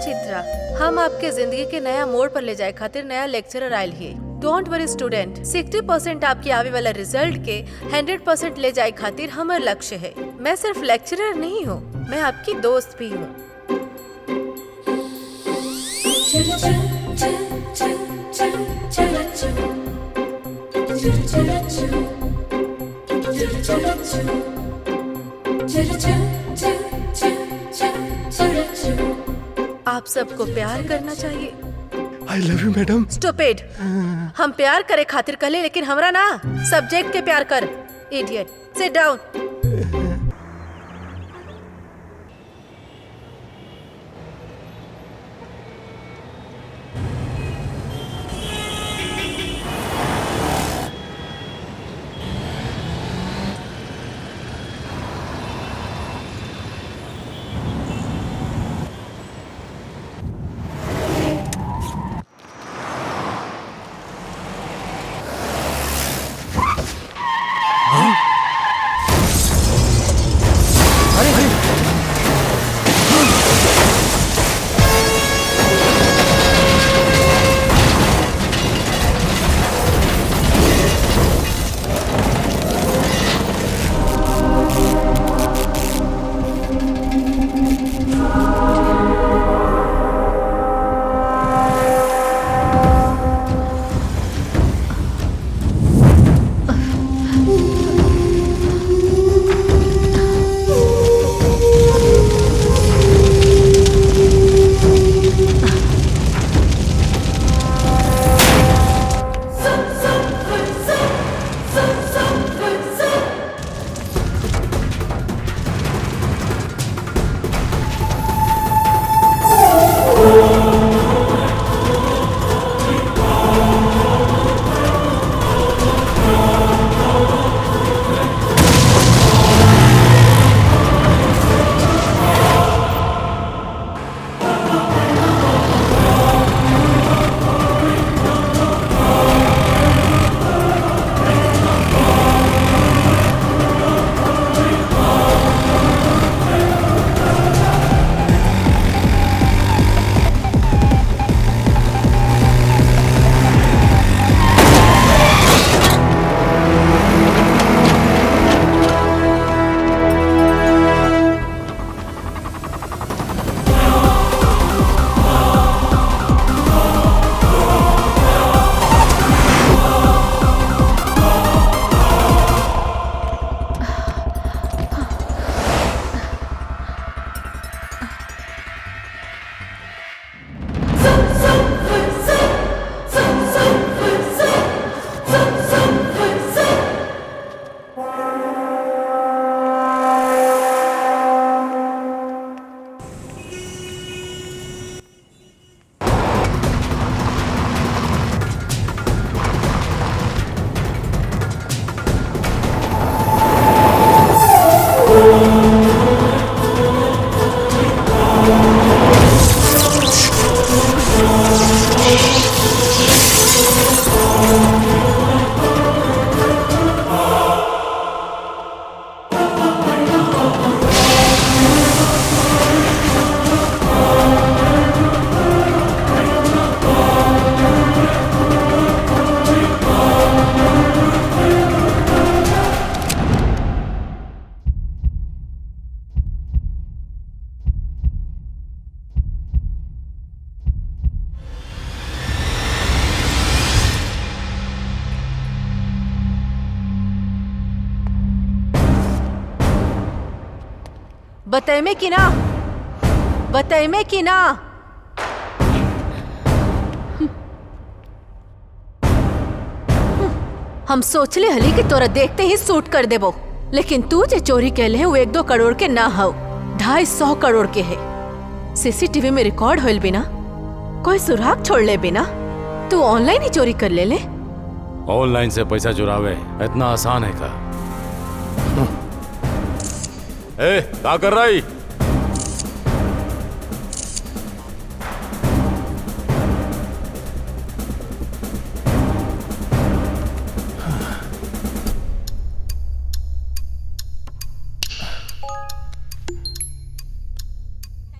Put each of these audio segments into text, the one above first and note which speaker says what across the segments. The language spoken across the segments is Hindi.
Speaker 1: चित्रा, हम आपके जिंदगी के नया मोड़ पर ले जाए खातिर नया लेक्चरर आयल हिए। डोंट वरी स्टूडेंट, 60% आपके आवे वाला रिजल्ट के 100% ले जाए खातिर हमार लक्ष्य है। मैं सिर्फ लेक्चरर नहीं हूँ, मैं आपकी दोस्त भी हूँ। आप सबको प्यार करना चाहिए।
Speaker 2: I love you madam.
Speaker 1: Stupid, हम प्यार करे खातिर कहले, लेकिन हमरा ना सब्जेक्ट के प्यार कर। Idiot, sit down. बताइमे कि ना, बताइमे कि ना। हम सोचले हली कि तोरा देखते ही सूट कर देबो, लेकिन तू जे चोरी कैले है वो 1-2 करोड़ के ना हो, 250 करोड़ के है। सीसीटीवी में रिकॉर्ड होल बिना, कोई सुराग छोड़ ले बिना तू ऑनलाइन ही चोरी कर ले।
Speaker 3: ऑनलाइन से पैसा चुरावे इतना आसान है का? ए, क्या कर रहा है?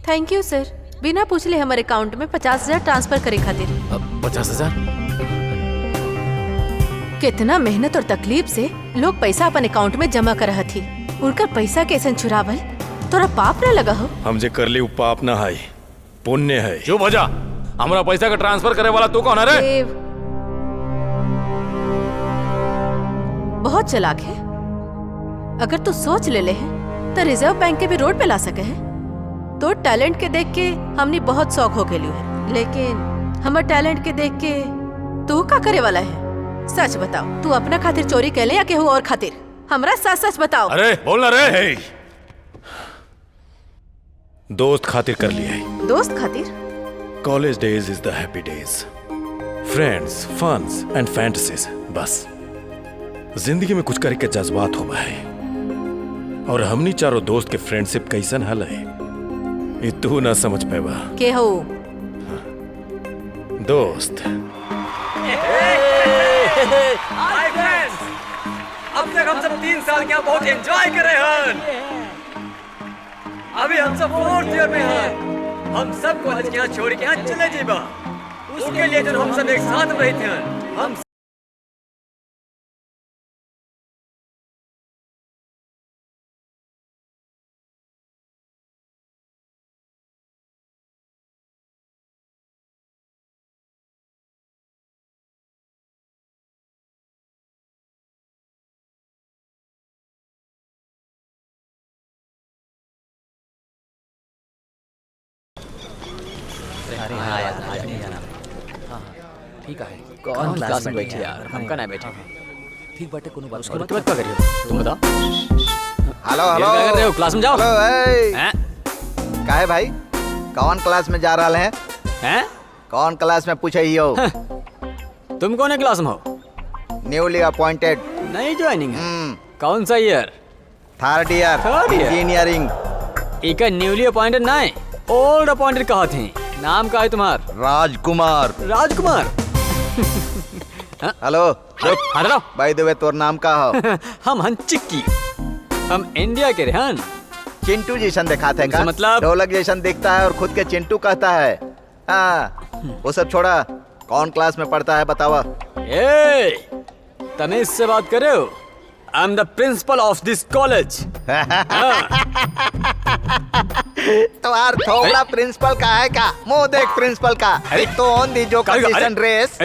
Speaker 1: थैंक यू सर, बिना पूछले हमारे अकाउंट में 50,000 ट्रांसफर करे खातिर।
Speaker 3: 50,000?
Speaker 1: कितना मेहनत और तकलीफ से लोग पैसा अपन अकाउंट में जमा कर रहा थी। उनका पैसा कैसे चुरावल तोरा पाप न लगा हो?
Speaker 2: हम जे कर ली उ पाप ना है, पुण्य है।
Speaker 3: चुप हो जा। हमारा पैसा का ट्रांसफर करे वाला तू कौन है रे?
Speaker 1: देव बहुत चालाक है। अगर तू सोच ले है तो रिजर्व बैंक के भी रोड पे ला सके है। तो टैलेंट के देख के हमने बहुत शौक हो गेली है, लेकिन हमारे टैलेंट के देख के तू का करे वाला है? सच बताओ, तू अपना खातिर चोरी कैले या केहू और खातिर? हमरा सच सच बताओ।
Speaker 3: अरे बोलना रे।
Speaker 2: हे, दोस्त खातिर कर लिया है।
Speaker 1: दोस्त खातिर?
Speaker 2: College days is the happy days, friends, funs and fantasies. बस जिंदगी में कुछ करे के जज्बात हो है, और हमनी चारों दोस्त के फ्रेंडशिप कैसन हल है ये तू ना समझ पाएगा।
Speaker 1: के हो?
Speaker 2: दोस्त।
Speaker 4: हाय फ्रेंड्स, अब तक हम सब 3 साल के बहुत एंजॉय करे हैं। अभी हम सब 4th ईयर में हैं। हम सब कॉलेज के यहाँ छोड़ के यहाँ चले जीबा। उसके लिए जो हम सब एक साथ रहे थे, हम
Speaker 5: ठीक है। कौन क्लास में बैठे यार? हमका ना बैठे। ठीक बाटे, कोनो बात उसके बाद क्या करियो तुम बताओ।
Speaker 6: हेलो हेलो,
Speaker 5: क्या कर रहे हो? क्लास में जाओ।
Speaker 6: हेलो
Speaker 5: हैं?
Speaker 6: काहे भाई, कौन क्लास में जा रहा है?
Speaker 5: हैं?
Speaker 6: कौन क्लास में पूछे ही हो?
Speaker 5: तुम कौन है क्लास में हो?
Speaker 6: Newly appointed.
Speaker 5: नई ज्वाइनिंग है? कौन सा year?
Speaker 6: 3rd year
Speaker 5: Third year?
Speaker 6: Engineering.
Speaker 5: एक न्यूली अपॉइंटेड ना है, ओल्ड अपॉइंटेड कहा थे। नाम का है तुम्हार?
Speaker 6: राजकुमार।
Speaker 5: राजकुमार।
Speaker 6: हेलो रुक,
Speaker 5: हटो।
Speaker 6: बाय द वे तोर नाम का हो?
Speaker 5: हम हन चिक्की, हम इंडिया के रहन।
Speaker 6: चिंटू जैसन दिखाते का?
Speaker 5: मतलब?
Speaker 6: ढोलक जैसन दिखता है और खुद के चिंटू कहता है। हाँ, वो सब छोड़ा, कौन क्लास में पढ़ता है बतावा?
Speaker 5: ए, तमीज से बात करे हो? I am the principle of this college.
Speaker 6: तुम्हार थोड़ा प्रिंसिपल का है का? मुंह देख प्रिंसिपल का। एक तो ऑन दी जो कंडीशन ड्रेस।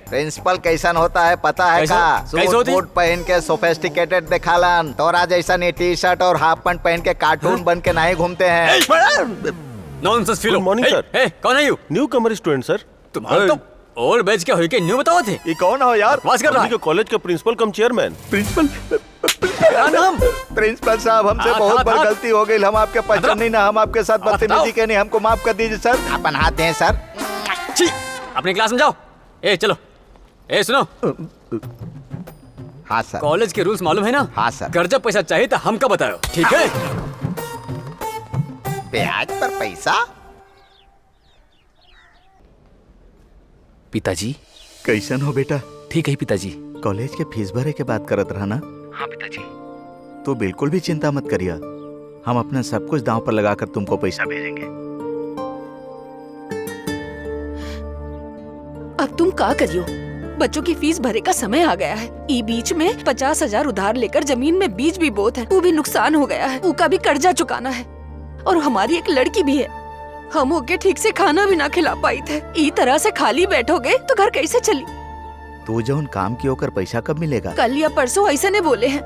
Speaker 6: प्रिंसिपल कैसन होता है पता है का? सूट बूट पहन के सोफिस्टिकेटेड दिखालन। तोरा जैसा नहीं टी-शर्ट और हाफ पैंट पहन के कार्टून बन के नहीं घूमते हैं।
Speaker 5: Nonsense fellow.
Speaker 2: Good morning, sir.
Speaker 5: कौन है you?
Speaker 2: New Qamar student sir.
Speaker 5: तुम्हारा तो ओल्ड बैच क्या हुई के न्यू बताओ थे?
Speaker 2: ये कौन हो यार?
Speaker 5: बकवास कर रहा है।
Speaker 2: कॉलेज का प्रिंसिपल कम चेयरमैन। प्रिंसिपल
Speaker 5: क्या नाम?
Speaker 6: प्रिंसिपल साहब, हमसे
Speaker 5: हाथ,
Speaker 6: बहुत
Speaker 5: हाथ,
Speaker 6: बड़ी
Speaker 5: हाथ।
Speaker 6: गलती हो गई। हम आपके पहचान नहीं ना, हम आपके साथ बदतमीजी
Speaker 5: हटाओ।
Speaker 6: के नहीं, हमको माफ कर दीजिए सर। अपन हाथ दें सर।
Speaker 5: छी, अपने क्लास में जाओ। ए चलो। ए सुनो,
Speaker 6: हाँ सर।
Speaker 5: कॉलेज के रूल्स मालूम है ना?
Speaker 6: हाँ सर।
Speaker 5: घर जब पैसा चाहिए तो हमका बताओ, ठीक है?
Speaker 6: ब्याज पर पैसा?
Speaker 7: पिताजी
Speaker 6: कैसन हो बेटा?
Speaker 7: ठीक है पिताजी।
Speaker 6: कॉलेज के फीस भरे के बात करत रहना?
Speaker 7: हाँ पिताजी।
Speaker 6: तो बिल्कुल भी चिंता मत करिए, हम अपना सब कुछ दांव पर लगाकर तुमको पैसा भेजेंगे।
Speaker 8: अब तुम का करियो? बच्चों की फीस भरे का समय आ गया है। ई बीच में 50,000 उधार लेकर जमीन में बीज भी बोत है, वो भी नुकसान हो गया है। उसका भी कर्जा चुकाना है, और हमारी एक लड़की भी है। हम होके ठीक से खाना भी ना खिला पाई थे। ई तरह से खाली बैठोगे तो घर कैसे चली?
Speaker 6: तू जो उन काम की होकर पैसा कब मिलेगा?
Speaker 8: कल या परसों ऐसे ने बोले हैं।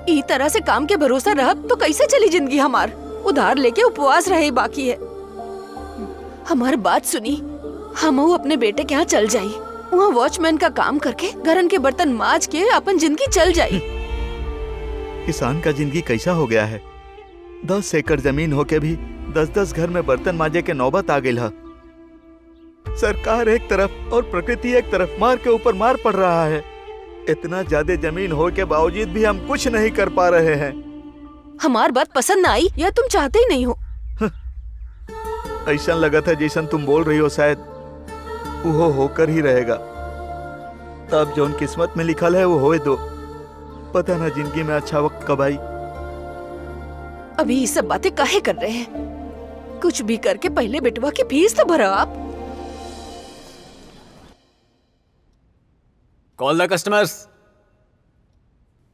Speaker 8: ई तरह से काम के भरोसा रह तो कैसे चली जिंदगी हमार? उधार लेके उपवास रहे बाकी है। हमारी बात सुनी, हम अपने बेटे के यहाँ चल जाई। वहाँ वॉचमैन का काम करके घरन के बर्तन माज के अपन जिंदगी चल जाई।
Speaker 6: किसान का जिंदगी कैसा हो गया है? 10 एकड़ जमीन होके भी 10-10 घर में बर्तन माजे के नौबत आ गई है। सरकार एक तरफ और प्रकृति एक तरफ मार के ऊपर मार पड़ रहा है। इतना ज्यादा जमीन हो के बावजूद भी हम कुछ नहीं कर पा रहे हैं।
Speaker 8: हमार बात पसंद ना आई या तुम चाहते ही नहीं हो?
Speaker 6: ऐसा लगा था जैसन तुम बोल रही हो, शायद वो होकर ही रहेगा। तब जो किस्मत में लिखल है वो होए दो। पता ना जिंदगी में अच्छा वक्त कब आई।
Speaker 8: अभी ये सब बातें काहे कर रहे हैं? कुछ भी करके पहले बेटवा की फीस तो भरो आप।
Speaker 4: Call the customers.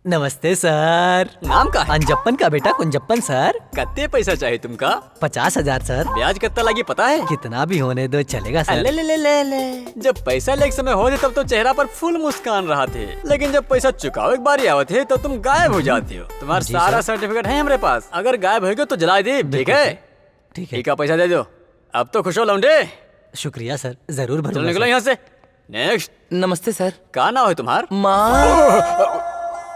Speaker 5: नमस्ते सर।
Speaker 4: नाम का है?
Speaker 5: अंजप्पन का बेटा कुंजप्पन सर।
Speaker 4: कितने पैसा चाहिए तुमका?
Speaker 5: 50,000 सर।
Speaker 4: ब्याज कितना लगी पता है?
Speaker 5: कितना भी होने दो चलेगा सर।
Speaker 4: ले ले ले ले ले। जब पैसा लेके समय हो तब तो चेहरा पर फुल मुस्कान रहा थे, लेकिन जब पैसा चुकाओ एक बार आवत है तो तुम गायब हो जाते हो। तुम्हारा
Speaker 5: जी
Speaker 4: सारा
Speaker 5: सर।
Speaker 4: सर्टिफिकेट है हमारे पास, अगर गायब हो गए तो जला दे। ठीक है?
Speaker 5: ठीक है।
Speaker 4: ठीक है, पैसा दे दो। अब तो खुश हो लौंडे।
Speaker 5: शुक्रिया सर, जरूर
Speaker 4: चलो
Speaker 5: भरूंगा
Speaker 4: निकलो
Speaker 5: सर।
Speaker 4: यहाँ से। नेक्स्ट।
Speaker 5: नमस्ते सर।
Speaker 4: क्या नाम है तुम्हार?
Speaker 5: माँ।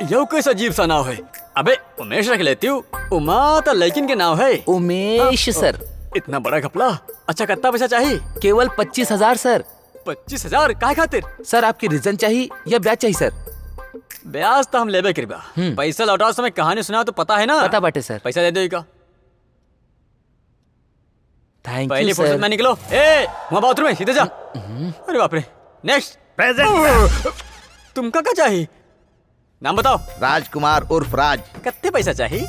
Speaker 4: यो कैसा अजीब सा नाम है। अबे उमेश रख लेती हूँ। उमा तो लेकिन के नाम है।
Speaker 5: उमेश सर।
Speaker 4: इतना बड़ा घपला। अच्छा कितना पैसा चाहिए?
Speaker 5: केवल 25,000 सर।
Speaker 4: 25,000 काहे खातिर?
Speaker 5: सर आपकी रीजन चाहिए या ब्याज चाहिए सर?
Speaker 4: ब्याज तो हम लेबे करीबा। पैसा लौटाओ समय कहानी सुना तो पता है ना?
Speaker 5: पता बाटे सर।
Speaker 4: पैसा दे दो इका।
Speaker 5: थैंक
Speaker 4: पहली
Speaker 5: यू
Speaker 4: फुर्सत
Speaker 5: सर।
Speaker 4: में निकलो। ए वहाँ बाथरूम में सीधे जा। अरे बाप रे। नेक्स्ट।
Speaker 6: प्रेजेंट।
Speaker 4: तुमका क्या चाहिए? नाम बताओ।
Speaker 6: राजकुमार उर्फ राज।
Speaker 4: कितने पैसा चाहिए?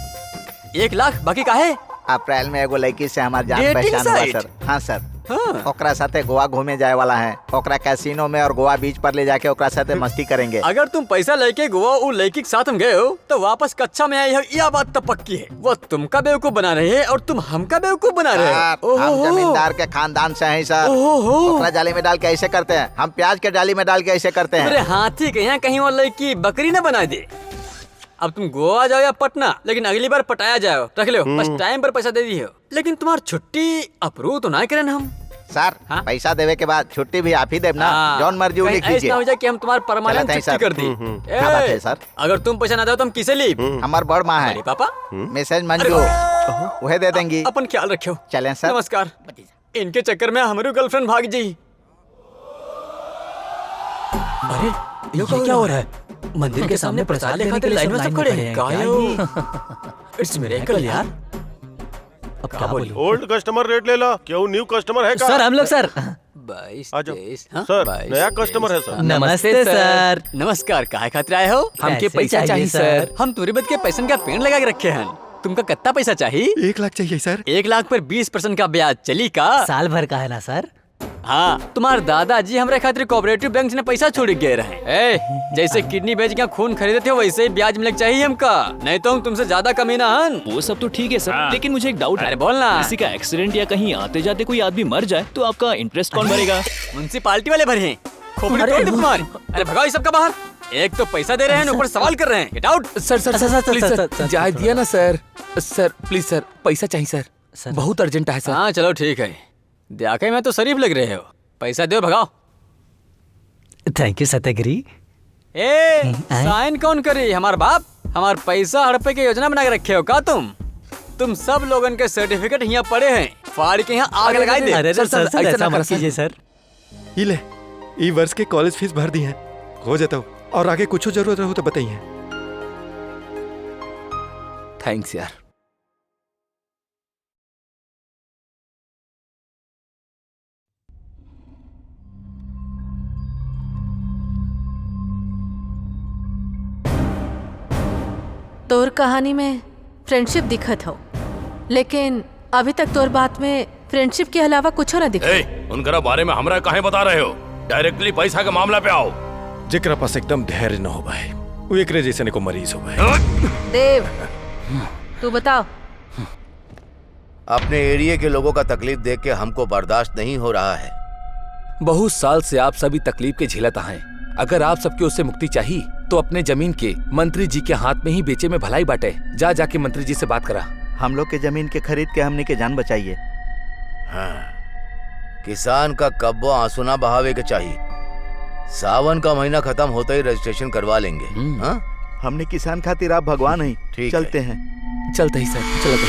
Speaker 4: 1 लाख। बाकी का है?
Speaker 6: अप्रैल में एगो लड़की से हमार जान
Speaker 4: Dating
Speaker 6: पहचान हुआ
Speaker 4: site?
Speaker 6: सर। हाँ सर।
Speaker 4: हाँ।
Speaker 6: ओकरा साथे गोवा घूमे जाए वाला है। ओकरा कैसीनो में और गोवा बीच पर ले जाके ओकरा साथे मस्ती करेंगे।
Speaker 4: अगर तुम पैसा लेके गोवा वो लड़की के साथ में गए हो तो वापस कच्चा में आई हो, यह बात तो पक्की है। वो तुमका बेवकूफ बना रहे हैं और तुम हमका बेवकूफ बना रहे
Speaker 6: सर,
Speaker 4: हो।
Speaker 6: हम
Speaker 4: ओहो।
Speaker 6: जमींदार के खानदान से हैं सर।
Speaker 4: ओहो।
Speaker 6: ओकरा जाली में डाल के ऐसे करते हैं, हम प्याज के डाली में डाल के ऐसे करते
Speaker 4: मेरे
Speaker 6: हैं।
Speaker 4: हाथी के यहाँ कहीं वो लड़की बकरी न बना दे। अब तुम गोवा जाओ या पटना, लेकिन अगली बार पटाया जाओ। रख लो, बस टाइम पर पैसा दे दी हो। लेकिन तुम्हारी छुट्टी अप्रूव तो ना करें हम।
Speaker 6: सर
Speaker 4: हाँ?
Speaker 6: पैसा देवे के बाद छुट्टी भी आप ही देव ना।
Speaker 4: हाँ।
Speaker 6: जौन मर्जी वो
Speaker 4: कहीं
Speaker 6: लिख
Speaker 4: ऐसा
Speaker 6: दीजिए।
Speaker 4: ना हो जाए कि हम तुम्हारा परमानेंट
Speaker 6: चलते हैं
Speaker 4: छुट्टी
Speaker 6: सर।
Speaker 4: कर दी।
Speaker 6: क्या बात है सर?
Speaker 4: अगर तुम पैसा ना दो तो हम किसे ली?
Speaker 6: हमार बड़ माँ
Speaker 4: अरे
Speaker 6: है
Speaker 4: पापा।
Speaker 6: मिसेज मंजू, वह दे देंगी।
Speaker 4: अपन ख्याल रखियो।
Speaker 6: चलें सर।
Speaker 4: नमस्कार। इनके चक्कर में हमारी गर्लफ्रेंड भाग जी। अरे ये क्या हो रहा है? मंदिर के सामने प्रसाद लेने के लिए लाइन में सब खड़े हैं। इट्स मिरेकल यार। अब क्या बोली?
Speaker 7: ओल्ड कस्टमर रेट ले ला। क्यों न्यू कस्टमर है का?
Speaker 5: सर हम लोग सर।
Speaker 4: 22,
Speaker 7: आ जाओ।
Speaker 4: 23,
Speaker 7: सर
Speaker 4: 22,
Speaker 7: नया कस्टमर है सर।
Speaker 5: नमस्ते सर।
Speaker 4: नमस्कार। काहे खातिर आए हो?
Speaker 5: हमके पैसा चाहिए सर।
Speaker 4: हम तुरी बद के पैसन का पेड़ लगा के रखे हैं। तुमका कितना पैसा चाहिए?
Speaker 2: 1 लाख चाहिए सर।
Speaker 4: 1 लाख पर 20% का ब्याज चली का?
Speaker 5: साल भर का है ना सर?
Speaker 4: हाँ, तुम्हारे दादाजी हमारे खातिर कोऑपरेटिव बैंक से पैसा छोड़ गए रहे। ए, जैसे किडनी बेच के खून खरीदे थे वैसे ही ब्याज मिलना चाहिए हमका, नहीं तो हम तुमसे ज्यादा कमीना हन।
Speaker 9: वो सब तो ठीक है सर, लेकिन मुझे एक डाउट है।
Speaker 4: अरे बोलना।
Speaker 9: किसी का एक्सीडेंट या कहीं आते जाते कोई आदमी मर जाए तो आपका इंटरेस्ट कौन भरेगा?
Speaker 4: म्युनिसिपालिटी वाले भरे हैं। खोपड़ी तोड़ दी तुम्हारी। अरे भगाओ सबका बाहर। एक तो पैसा दे रहे हैं ऊपर सवाल कर रहे हैं। Get out.
Speaker 10: Sir sir sir please sir, जाए दिया ना सर। सर प्लीज सर, पैसा चाहिए सर, बहुत अर्जेंट है सर।
Speaker 4: हाँ चलो ठीक है। देखा मैं तो शरीफ लग रहे हो। पैसा दो, भगाओ।
Speaker 5: Thank you Satyagiri.
Speaker 4: ए, साइन कौन करे? हमार बाप? हमार पैसा हड़पे की योजना बना के रखे हो का तुम सब लोगन के सर्टिफिकेट यहाँ पड़े हैं। फाड़ के यहाँ आग लगाई दे।
Speaker 5: अरे सर सर
Speaker 10: ऐसा
Speaker 5: ऐसा
Speaker 10: ना
Speaker 5: मत
Speaker 10: कर
Speaker 5: कीजिए सर।
Speaker 2: ये ले, ई वर्ष के कॉलेज फीस भर दी है, हो जाता हूँ। और आगे कुछ जरूरत हो तो बताइए।
Speaker 10: थैंक्स यार।
Speaker 1: तोर कहानी में फ्रेंडशिप दिखत हो, लेकिन अभी तक तोर बात में फ्रेंडशिप के अलावा कुछ ना दिखा।
Speaker 3: उनकरा बारे में हमरा काहे बता रहे हो? डायरेक्टली पैसा का मामला पे आओ।
Speaker 2: जेकरा पास एकदम धैर्य न हो भाई, वो एकरे जैसे को मरीज हो भाई।
Speaker 1: देव, तू बताओ।
Speaker 11: अपने एरिया के लोगों का तकलीफ देख के हमको बर्दाश्त नहीं हो रहा है।
Speaker 10: बहुत साल से आप सभी तकलीफ के झेलता हैं। अगर आप सबके उससे मुक्ति चाहिए तो अपने जमीन के मंत्री जी के हाथ में ही बेचे में भलाई बाटे। जाके मंत्री जी से बात करा।
Speaker 6: हम लोग के जमीन के खरीद के हमने के जान बचाइए।
Speaker 11: हाँ, किसान का कब्बो आंसू ना बहावे के चाहिए। सावन का महीना खत्म होते ही रजिस्ट्रेशन करवा लेंगे। हाँ?
Speaker 6: हमने किसान खातिर आप भगवान ही।
Speaker 11: ठीक
Speaker 6: चलते हैं।
Speaker 10: चलते ही सर, चलते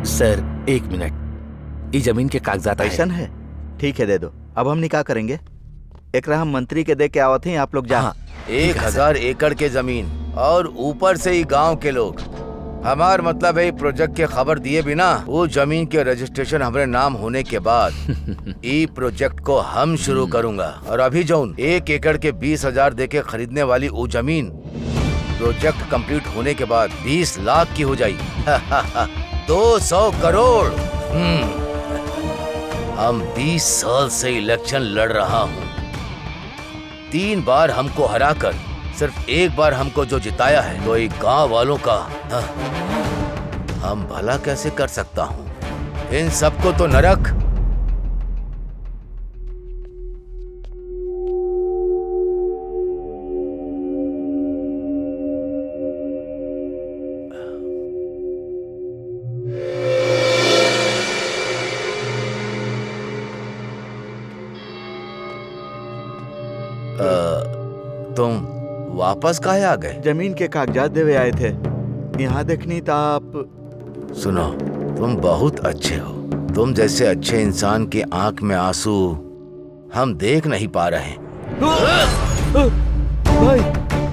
Speaker 10: सर। 1 मिनट, ये जमीन के कागजात
Speaker 6: ऐसा है? ठीक है, दे दो। अब हम निकाह करेंगे। एक हम मंत्री के दे के आवत हैं, आप लोग जा।
Speaker 11: 1000 एकड़ के जमीन और ऊपर से ही गांव के लोग। हमार मतलब है प्रोजेक्ट के खबर दिए बिना वो जमीन के रजिस्ट्रेशन हमारे नाम होने के बाद ई प्रोजेक्ट को हम शुरू करूंगा। और अभी जौन 1 एकड़ के 20,000 दे के खरीदने वाली वो जमीन प्रोजेक्ट कंप्लीट होने के बाद 20 लाख की हो जाई 200 करोड़। हम 20 साल से इलेक्शन लड़ रहा हूँ। 3 बार हमको हराकर सिर्फ एक बार हमको जो जिताया है, तो एक गांव वालों का हम भला कैसे कर सकता हूँ? इन सबको तो नरक। तुम वापस काहे आ गए?
Speaker 6: जमीन के कागजात देवे आए थे। यहाँ देखनी था आप।
Speaker 11: सुनो, तुम बहुत अच्छे हो। तुम जैसे अच्छे इंसान के आंख में आंसू हम देख नहीं पा रहे।
Speaker 6: भाई,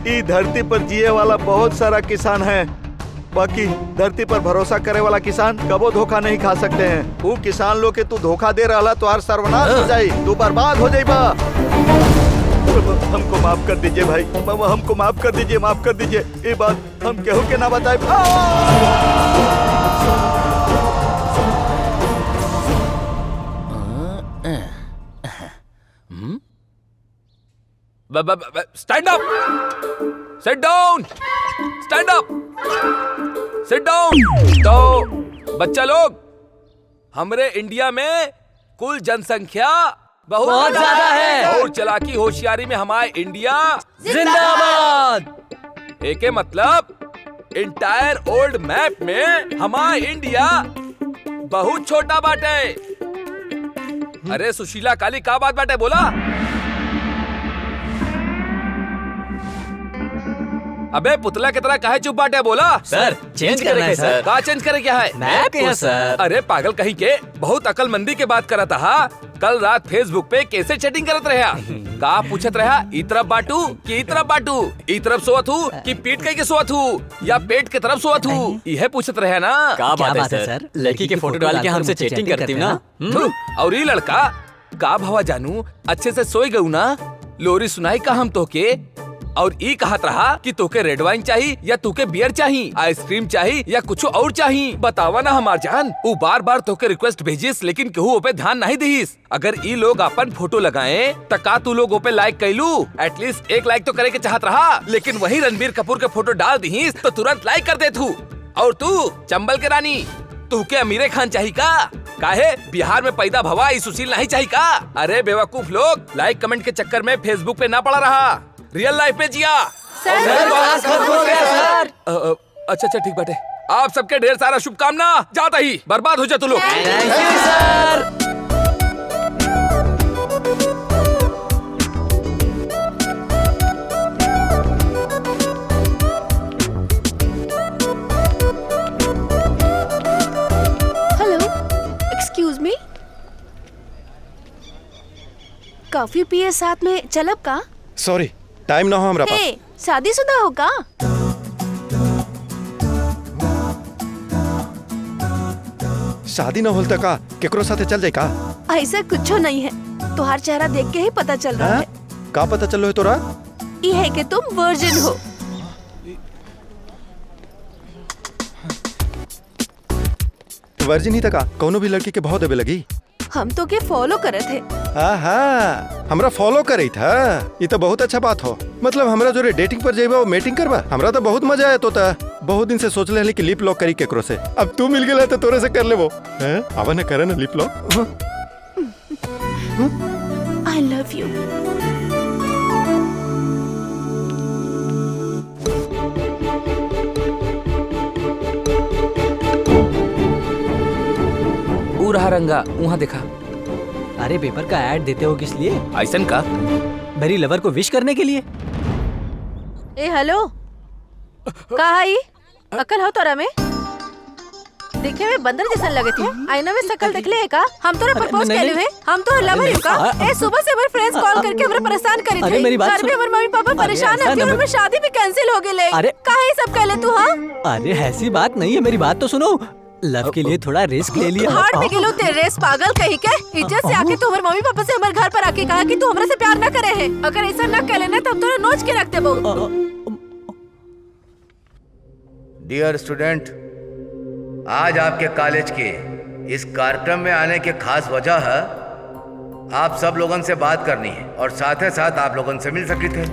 Speaker 6: इस धरती पर जिए वाला बहुत सारा किसान है, बाकी धरती पर भरोसा करे वाला किसान कबो धोखा नहीं खा सकते हैं। वो किसान लोग के तू धोखा दे रहा तो हर सर्वनाश हो जाई, तू बर्बाद हो जाई। हमको माफ कर दीजिए भाई, मामा हमको माफ कर दीजिए, माफ कर दीजिए। ये बात हम केहू के ना बताए।
Speaker 10: Stand up, sit down, stand up, sit down. तो बच्चा लोग, हमरे इंडिया में कुल जनसंख्या बहुत ज्यादा है और चालाकी होशियारी में हमारा इंडिया जिंदाबाद। एक मतलब इंटायर ओल्ड मैप में हमारा इंडिया बहुत छोटा बाटे। अरे सुशीला काली का बात बाटे बोला? अबे पुतला की तरह काहे चुप बाटे बोला?
Speaker 9: सर चेंज करना है सर।
Speaker 10: का चेंज करे क्या है?
Speaker 9: मैप को सर।
Speaker 10: अरे पागल कहीं के, बहुत अकलमंदी के बात करता हा। कल रात फेसबुक पे कैसे चैटिंग करत रहा? का पूछत रहा? ई तरफ बाटू कि ई तरफ बाटू? ई तरफ सोवत हूँ कि पीठ कहीं के सोवत हूँ या पेट के तरफ सोवत हूँ? यह पूछत रहा ना।
Speaker 9: का बात है सर? लड़की के फोटो डाल के हमसे चैटिंग करती हूँ ना।
Speaker 10: और ये लड़का का भवा जानू अच्छे से सोई गऊ ना? लोरी सुनाई का हम तो के और ई कहत रहा कि तोके रेड वाइन चाहिए या तोके बियर चाहिए, आइसक्रीम चाहिए या कुछ और चाहिए? बतावा ना हमार जान। वो बार बार तोके रिक्वेस्ट भेजिस लेकिन केहू पे ध्यान नहीं दीस। अगर ई लोग अपन फोटो लगाए तो का तू लोग पे लाइक कैलू? एटलीस्ट एक लाइक तो करे के चाहत रहा, लेकिन वही रणबीर कपूर के फोटो डाल दीस तो तुरंत लाइक कर दे तू। और तू चंबल के रानी, तू के अमीरे खान चाहिए का? काहे बिहार में पैदा भवा ई सुशील नहीं चाहिए का? अरे बेवकूफ लोग, लाइक कमेंट के चक्कर में फेसबुक पे ना पड़ा रहा, रियल लाइफ में जिया। अच्छा अच्छा ठीक बाटे। आप सबके ढेर सारा शुभकामना। जाता ही बर्बाद हो जा तू लोग।
Speaker 8: हेलो, एक्सक्यूज मी, कॉफी पिए साथ में चलब का?
Speaker 2: सॉरी, टाइम ना हो हमरा पास।
Speaker 8: हे, शादीशुदा हो का?
Speaker 2: शादी ना होल का केकरो साथे चल जाए का?
Speaker 8: ऐसा कुछ नहीं है, तुहार चेहरा देख के ही पता चल रहा है।
Speaker 2: का पता चलो है तोरा?
Speaker 8: ये है कि तुम वर्जिन हो।
Speaker 2: वर्जिन ही तक कौनो भी लड़की के बहुत देवे लगी।
Speaker 8: हम तो के फॉलो करे थे।
Speaker 2: हाँ, हमरा फॉलो करे था। ये तो बहुत अच्छा बात हो। मतलब हमरा जो डेटिंग पर जाइबा वो मीटिंग करबा। हमरा तो बहुत मजा आया। तो बहुत दिन से सोच ले कि लिप लॉक करी केकरो से। अब तू मिल गया तो तोरे से कर ले वो। अब ना करे ना lip lock.
Speaker 8: I love you.
Speaker 10: रहा रंगा वहाँ देखा।
Speaker 9: अरे पेपर का ऐड देते हो किस लिए?
Speaker 10: ऐसन का
Speaker 9: मेरी लवर को विश करने के लिए।
Speaker 1: ए हेलो, का आई अकल हो तोरा में? देखे में बंदर जैसा लगे थे। आईना में शकल देख ले का? हम तोरा प्रपोज कैले हुए, हम तो लवर यू का? ए सुबह से मेरे फ्रेंड्स कॉल करके हमरा परेशान करी थे। घर में हमारे मम्मी पापा परेशान है, फिर हमारी शादी भी कैंसिल हो गई।
Speaker 9: अरे
Speaker 1: काहे सब कहले तू? हां
Speaker 9: अरे ऐसी बात नहीं है, मेरी बात तो सुनो। लव के लिए थोड़ा रिस्क ले लिया।
Speaker 1: हार्ट में गिलो ते रेस पागल कहीं के इज्जत से आके तू हमारे मम्मी पापा से हमारे घर पर आके कहा कि तू हमरा से प्यार ना करे है। अगर ऐसा ना करे ना तब तो नोच के रख देबो।
Speaker 11: डियर स्टूडेंट, आज आपके कॉलेज के इस कार्यक्रम में आने की खास वजह है आप सब लोगों से बात करनी है और साथ ही साथ आप लोगों से मिल सके थे।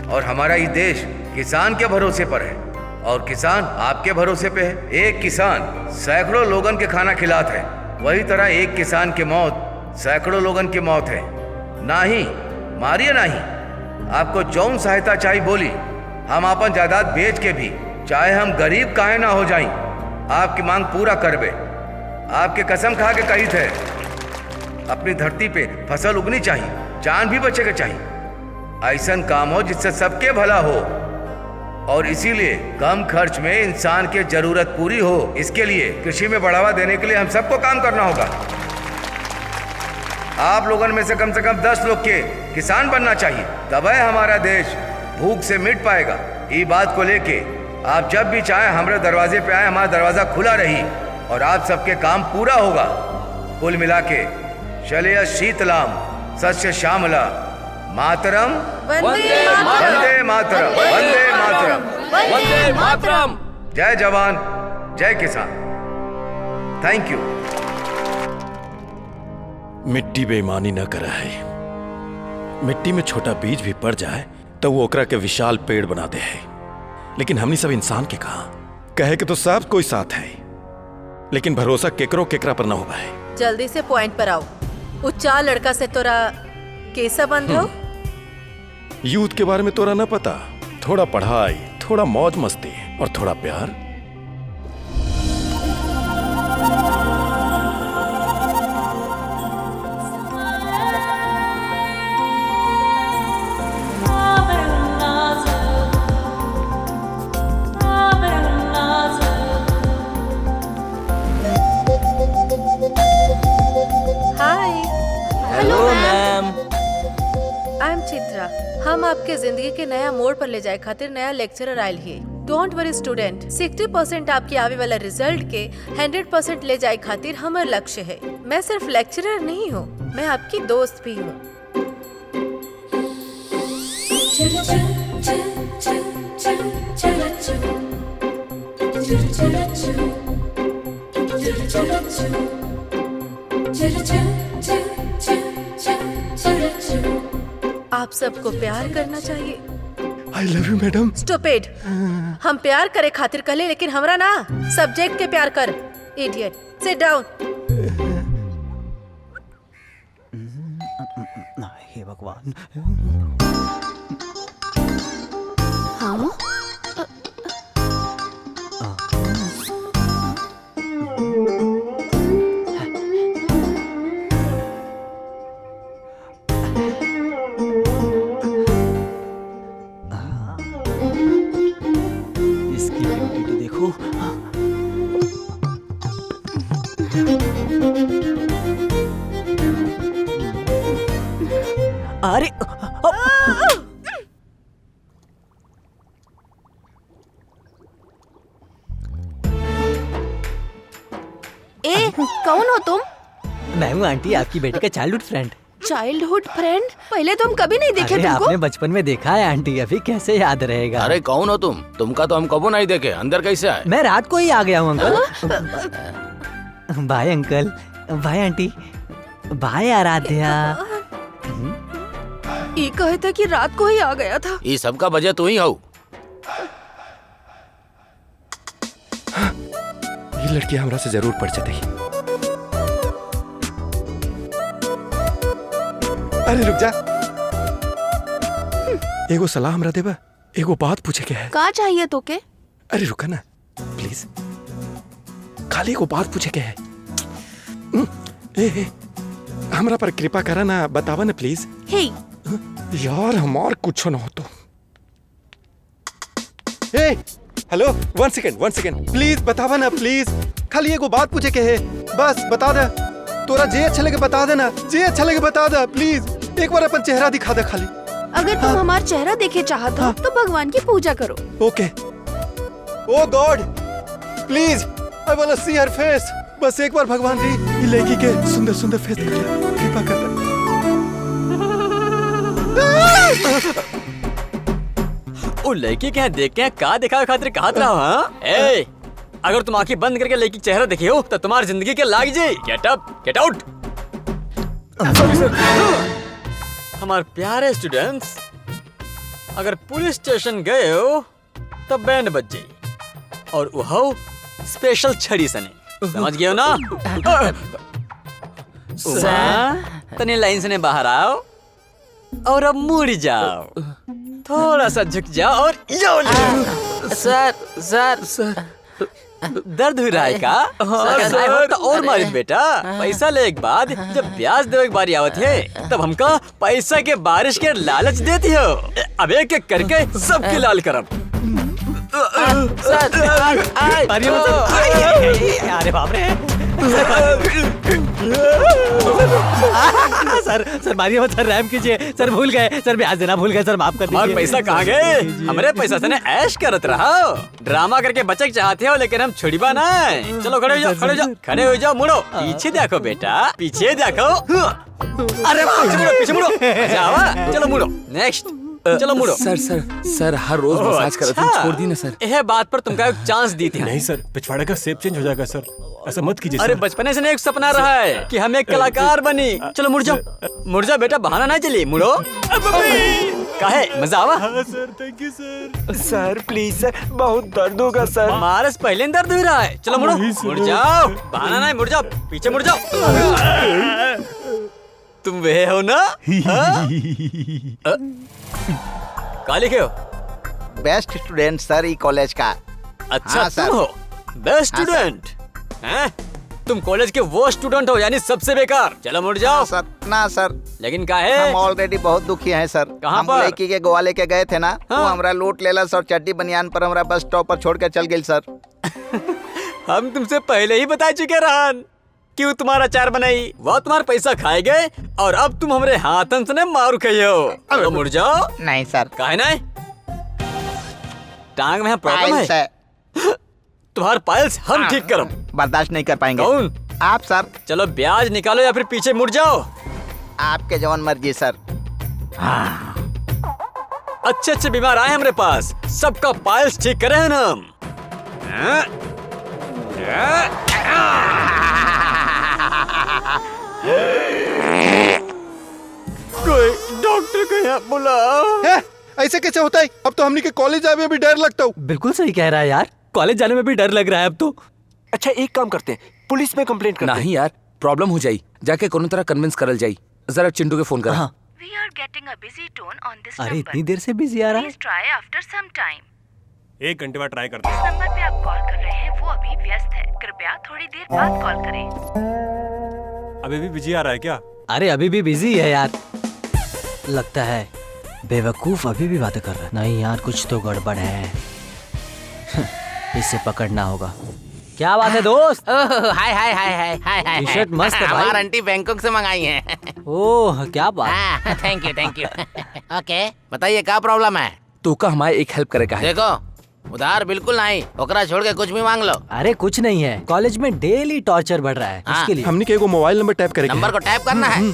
Speaker 11: और हमारा ये देश किसान के भरोसे पर है और किसान आपके भरोसे पे है। एक किसान सैकड़ों लोगों के खाना खिलाता है, वही तरह एक किसान की मौत सैकड़ों लोगों की मौत है। नहीं मारिए नहीं, आपको जौन सहायता चाहिए बोली, हम अपन जायदाद बेच के भी, चाहे हम गरीब काहे ना हो जाएं, आपकी मांग पूरा करबे। आपके कसम खा के कही थे, अपनी धरती पे फसल उगनी चाहिए, जान भी बचे के चाहिए, ऐसा काम हो जिससे सबके भला हो और इसीलिए कम खर्च में इंसान की जरूरत पूरी हो। इसके लिए कृषि में बढ़ावा देने के लिए हम सबको काम करना होगा। आप लोगों में से कम 10 लोग के किसान बनना चाहिए, तभी हमारा देश भूख से मिट पाएगा। ये बात को लेके आप जब भी चाहे हमारे दरवाजे पे आए, हमारा दरवाजा खुला रही और आप सबके काम पूरा होगा। कुल मिला के शलय शीतलाम सस्य श्यामला मातरम
Speaker 10: वंदे
Speaker 11: वंदे मातरम वंदे मातरम
Speaker 10: वंदे मातरम।
Speaker 11: जय जवान जय किसान। Thank you.
Speaker 2: मिट्टी बेईमानी न करा है। मिट्टी में छोटा बीज भी पड़ जाए तो वो ओकरा के विशाल पेड़ बना दे है। लेकिन हमनी सब इंसान के कहा कहे कि तो सब कोई साथ है, लेकिन भरोसा केकरो केकरा पर न हो पाए।
Speaker 1: जल्दी से पॉइंट पर आओ। उच्चा लड़का से तोरा कैसा बंद हो?
Speaker 2: यूथ के बारे में तोरा न पता, थोड़ा पढ़ाई, थोड़ा मौज मस्ती और थोड़ा प्यार।
Speaker 1: हम आपके जिंदगी के नया मोड़ पर ले जाए खातिर नया लेक्चरर आयल है। डोंट वरी स्टूडेंट, 60% आपके आवे वाला रिजल्ट के 100% ले जाए खातिर हमार लक्ष्य है। मैं सिर्फ लेक्चरर नहीं हूँ, मैं आपकी दोस्त भी हूँ। आप सबको प्यार करना चाहिए।
Speaker 2: I love you, madam.
Speaker 1: Stupid, हम प्यार करे खातिर कहले, लेकिन हमरा ना सब्जेक्ट के प्यार कर। Idiot, sit down.
Speaker 9: हे भगवान।
Speaker 8: हाँ?
Speaker 9: अरे
Speaker 8: ए, कौन हो तुम?
Speaker 9: मैं हूँ आंटी, आपकी बेटी का चाइल्डहुड फ्रेंड।
Speaker 8: Childhood friend? पहले तो हम कभी नहीं देखे
Speaker 9: अरे
Speaker 8: तुमको।
Speaker 9: आपने बचपन में देखा है आंटी, अभी कैसे याद रहेगा।
Speaker 3: अरे कौन हो तुम? तुमका तो हम कबो नहीं देखे, अंदर कैसे आए?
Speaker 9: मैं रात को ही आ गया हूँ uncle. Bye uncle, bye aunty, bye Aaradhya.
Speaker 8: ये कहे था कि रात को ही आ गया था।
Speaker 3: ये सबका वजह तू ही हो।
Speaker 2: ये लड़की हमरा से जरूर पड़ जाती। अरे रुक जा, एगो सलाह हमरा देबा, एगो बात पूछे के है।
Speaker 8: का चाहिए तो के?
Speaker 2: अरे रुका ना प्लीज, खाली एगो बात पूछे के है। ए, हमरा पर कृपा करा ना, बतावा ना प्लीज।
Speaker 8: हे
Speaker 2: यार हमार कुछ ना हो तो। ए हेलो, वन सेकेंड प्लीज बतावा ना प्लीज, खाली एगो बात पूछे के है, बस बता दे। तोरा जे अच्छा लगे बता देना, जे अच्छा लगे बता दे प्लीज। एक बार अपन चेहरा दिखा दे खाली।
Speaker 8: अगर तुम हमारा चेहरा देखे चाहते हो तो भगवान की पूजा करो।
Speaker 2: Okay. O God please, I want to see her face. बस एक बार भगवान जी ये लड़की के सुंदर सुंदर फेस दिखा, कृपा कर।
Speaker 10: ओ
Speaker 5: वो लड़की के यहाँ देख के का दिखावे खातिर कहा था? हाँ ए, अगर तुम आंखें बंद करके लड़की चेहरा देखे हो तो तुम्हारी जिंदगी के लाग जाए। Get up, get out. हमारे प्यारे स्टूडेंट्स, अगर पुलिस स्टेशन गए हो तो बैंड बज जाए और वह स्पेशल छड़ी सने, समझ गए हो ना? तने लाइन से बाहर आओ और अब मुड़ जाओ, थोड़ा सा झुक जाओ और यो ले।
Speaker 11: सर
Speaker 5: दर्द हो रहा है का? सर तो और मारित बेटा, पैसा ले एक बाद जब ब्याज दे एक बारी आवत है तब हमका पैसा के बारिश के लालच देती हो। अब एक एक करके सबके लाल करम।
Speaker 9: अरे बाप रे। सर मारिए मत सर, रहम कीजिए सर, भूल गए सर, ब्याज देना भूल गए सर, माफ कर दीजिए।
Speaker 5: और पैसा कहाँ गए? हमारे पैसा से ऐश करत रहो, ड्रामा करके बचक चाहते हो लेकिन हम छोड़ीबा ना। चलो खड़े हो जाओ, खड़े हो जाओ, खड़े हो जाओ, मुड़ो पीछे देखो बेटा, पीछे देखो। अरे पीछे मुड़ो, पीछे मुड़ो, जाओ, चलो मुड़ो, नेक्स्ट चलो मुड़ो।
Speaker 10: सर हर रोज मसाज करते हैं, छोड़ दी ना सर।
Speaker 5: यह बात पर तुमका एक चांस दी थी।
Speaker 12: नहीं सर, पिछवाड़े का शेप चेंज हो जाएगा सर, ऐसा मत कीजिए।
Speaker 5: अरे बचपने से एक सपना रहा है कि हम एक कलाकार बनी। चलो मुड़ जाओ, मुड़ जाओ बेटा, बहाना ना चली, मुड़ो। काहे मजा आवा?
Speaker 12: Sir thank you sir.
Speaker 4: Sir please sir, बहुत दर्द होगा सर।
Speaker 5: हमारे से पहले दर्द हो रहा है। चलो मुड़ो, मुड़ जाओ, बहाना नहीं, मुड़ जाओ, पीछे मुड़ जाओ। तुम वे हो ना? कहाँ लिखे हो?
Speaker 6: बेस्ट स्टूडेंट सर ई कॉलेज का।
Speaker 5: अच्छा
Speaker 6: हाँ,
Speaker 5: तुम हो बेस्ट स्टूडेंट? हैं? तुम कॉलेज के वो स्टूडेंट हो यानी सबसे बेकार। चलो मुड़ जाओ।
Speaker 6: सर ना सर,
Speaker 5: लेकिन का है?
Speaker 6: हम ऑलरेडी बहुत दुखी हैं सर।
Speaker 5: कहाँ
Speaker 6: हम
Speaker 5: पर?
Speaker 6: लड़की के गोवा लेके गए थे ना,
Speaker 5: हाँ।
Speaker 6: वो हमरा लूट लेला सर, चड्डी बनियान पर हमरा बस स्टॉप पर छोड़ के चल गई सर।
Speaker 5: हम तुमसे पहले ही बता चुके रहन कि वो तुम्हारा चार बनाई, वो तुम्हारा पैसा खाए गए और अब तुम हमारे हाथन से मारू खाई हो। तो मुड़ जाओ।
Speaker 6: नहीं सर।
Speaker 5: काहे नहीं? टांग में प्रॉब्लम है। तुम्हारे पाइल्स हम ठीक करम।
Speaker 6: बर्दाश्त नहीं कर पाएंगे।
Speaker 5: कौन?
Speaker 6: आप सर।
Speaker 5: चलो ब्याज निकालो या फिर पीछे मुड़ जाओ।
Speaker 6: आपके जवान मर्जी सर।
Speaker 5: अच्छे अच्छे बीमार आए हमारे पास, सबका पाइल्स ठीक करे हैं हम। कोई डॉक्टर को यहाँ बुलाओ।
Speaker 7: ऐसे कैसे होता है? अब तो हमने के कॉलेज आए में भी डर लगता हूँ।
Speaker 9: बिल्कुल सही कह रहा है यार, कॉलेज जाने में भी डर लग रहा है अब तो।
Speaker 4: अच्छा एक काम करते हैं, पुलिस में कंप्लेंट करते हैं।
Speaker 10: नहीं यार, प्रॉब्लम हो जाई, जाके कोनो तरह कन्विंस करल जाई। जरा चिंटू के फोन कर।
Speaker 9: हाँ।
Speaker 13: We are getting a busy tone on this
Speaker 9: अरे
Speaker 13: number.
Speaker 9: इतनी देर से बिजी आ रहा है।
Speaker 13: Please try after some time.
Speaker 12: 1 घंटे बाद ट्राई करते
Speaker 13: जिस
Speaker 12: हैं।
Speaker 13: नंबर पे आप कॉल कर रहे हैं वो अभी व्यस्त है, कृपया थोड़ी देर बाद कॉल करें।
Speaker 12: अभी भी बिजी आ रहा है क्या?
Speaker 9: अरे अभी भी बिजी है यार, लगता है बेवकूफ अभी भी बातें कर रहा है। नहीं यार, कुछ तो गड़बड़ है। इससे पकड़ना होगा। क्या बात है दोस्त?
Speaker 11: हाय हाय हाय हाय हाय
Speaker 9: टी शर्ट मस्त है भाई।
Speaker 11: हमारा आंटी बैंकॉक से मंगाई है।
Speaker 9: ओह क्या बात।
Speaker 11: Thank you thank you. Okay बताइए क्या प्रॉब्लम है?
Speaker 10: तो का हमारे एक हेल्प करे का है।
Speaker 11: देखो उधार बिल्कुल नहीं, ओकरा छोड़ के कुछ भी मांग लो।
Speaker 9: अरे कुछ नहीं है, कॉलेज में डेली टॉर्चर बढ़ रहा है। उसके लिए
Speaker 7: हमने के एगो मोबाइल नंबर टैप करेगा।
Speaker 11: नंबर को टैप करना है।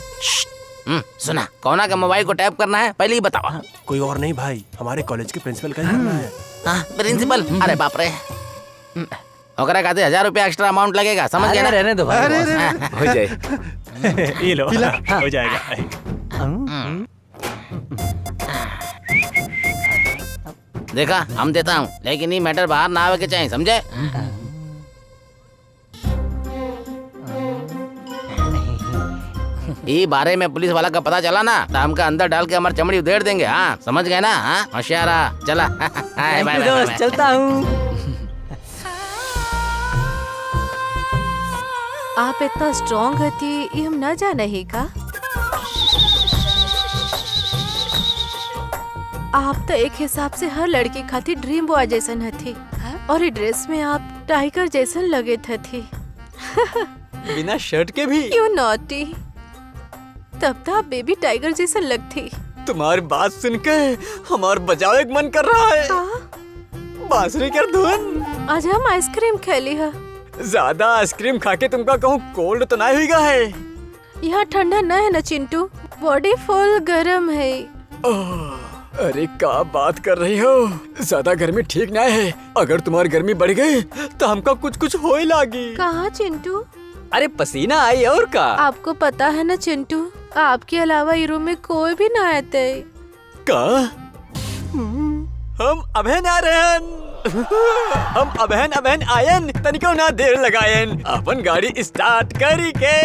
Speaker 11: सुना, कौना का मोबाइल को टैप करना है पहले ही बताओ।
Speaker 12: कोई और नहीं भाई, हमारे कॉलेज के प्रिंसिपल का ही करना है।
Speaker 11: प्रिंसिपल? अरे बाप रे, ओकरा खाते 1000 रुपया एक्स्ट्रा अमाउंट लगेगा, समझ गए ना?
Speaker 9: रहने दो भाई।
Speaker 10: हो जाए।
Speaker 12: ये लो, हो जाएगा।
Speaker 11: देखा, हम देता हूँ लेकिन ये मैटर बाहर ना आवे के चाहिए, समझे? ये बारे में पुलिस वाला का पता चला ना तो हमका अंदर डाल के हमारी चमड़ी उधेड़ देंगे। हाँ समझ गए ना? हाँ होशियारा, चला। बाय बाय
Speaker 9: दोस्त, चलता हूँ।
Speaker 1: आप इतना स्ट्रॉन्ग हती ये हम न जाने ही का। आप तो एक हिसाब से हर लड़की खातिर ड्रीम बॉय जैसन हथी और ये ड्रेस में आप टाइगर जैसन लगे थी।
Speaker 5: बिना शर्ट के भी।
Speaker 1: यू नॉटी, तब तो आप बेबी टाइगर जैसन लगती।
Speaker 5: तुम्हारी बात सुन के हमार बजाओ एक मन कर रहा है। बांसुरी कर धुन।
Speaker 1: आज हम आइसक्रीम खेली है।
Speaker 5: ज्यादा आइसक्रीम खा के तुमका कहूँ कोल्ड तो नहीं हुईगा है?
Speaker 1: यहाँ ठंडा न है न चिंटू, बॉडी फुल गर्म है।
Speaker 5: अरे क्या बात कर रही हो? ज्यादा गर्मी ठीक ना है। अगर तुम्हारी गर्मी बढ़ गई तो हमका कुछ कुछ होए लागी।
Speaker 1: कहाँ चिंटू?
Speaker 5: अरे पसीना आई और का?
Speaker 1: आपको पता है ना चिंटू, आपके अलावा ये रूम में कोई भी ना आते।
Speaker 5: का? हम अबहन आ रहन। हम अबहन आयन, तनिको ना देर लगायन। अपन गाड़ी स्टार्ट करी के।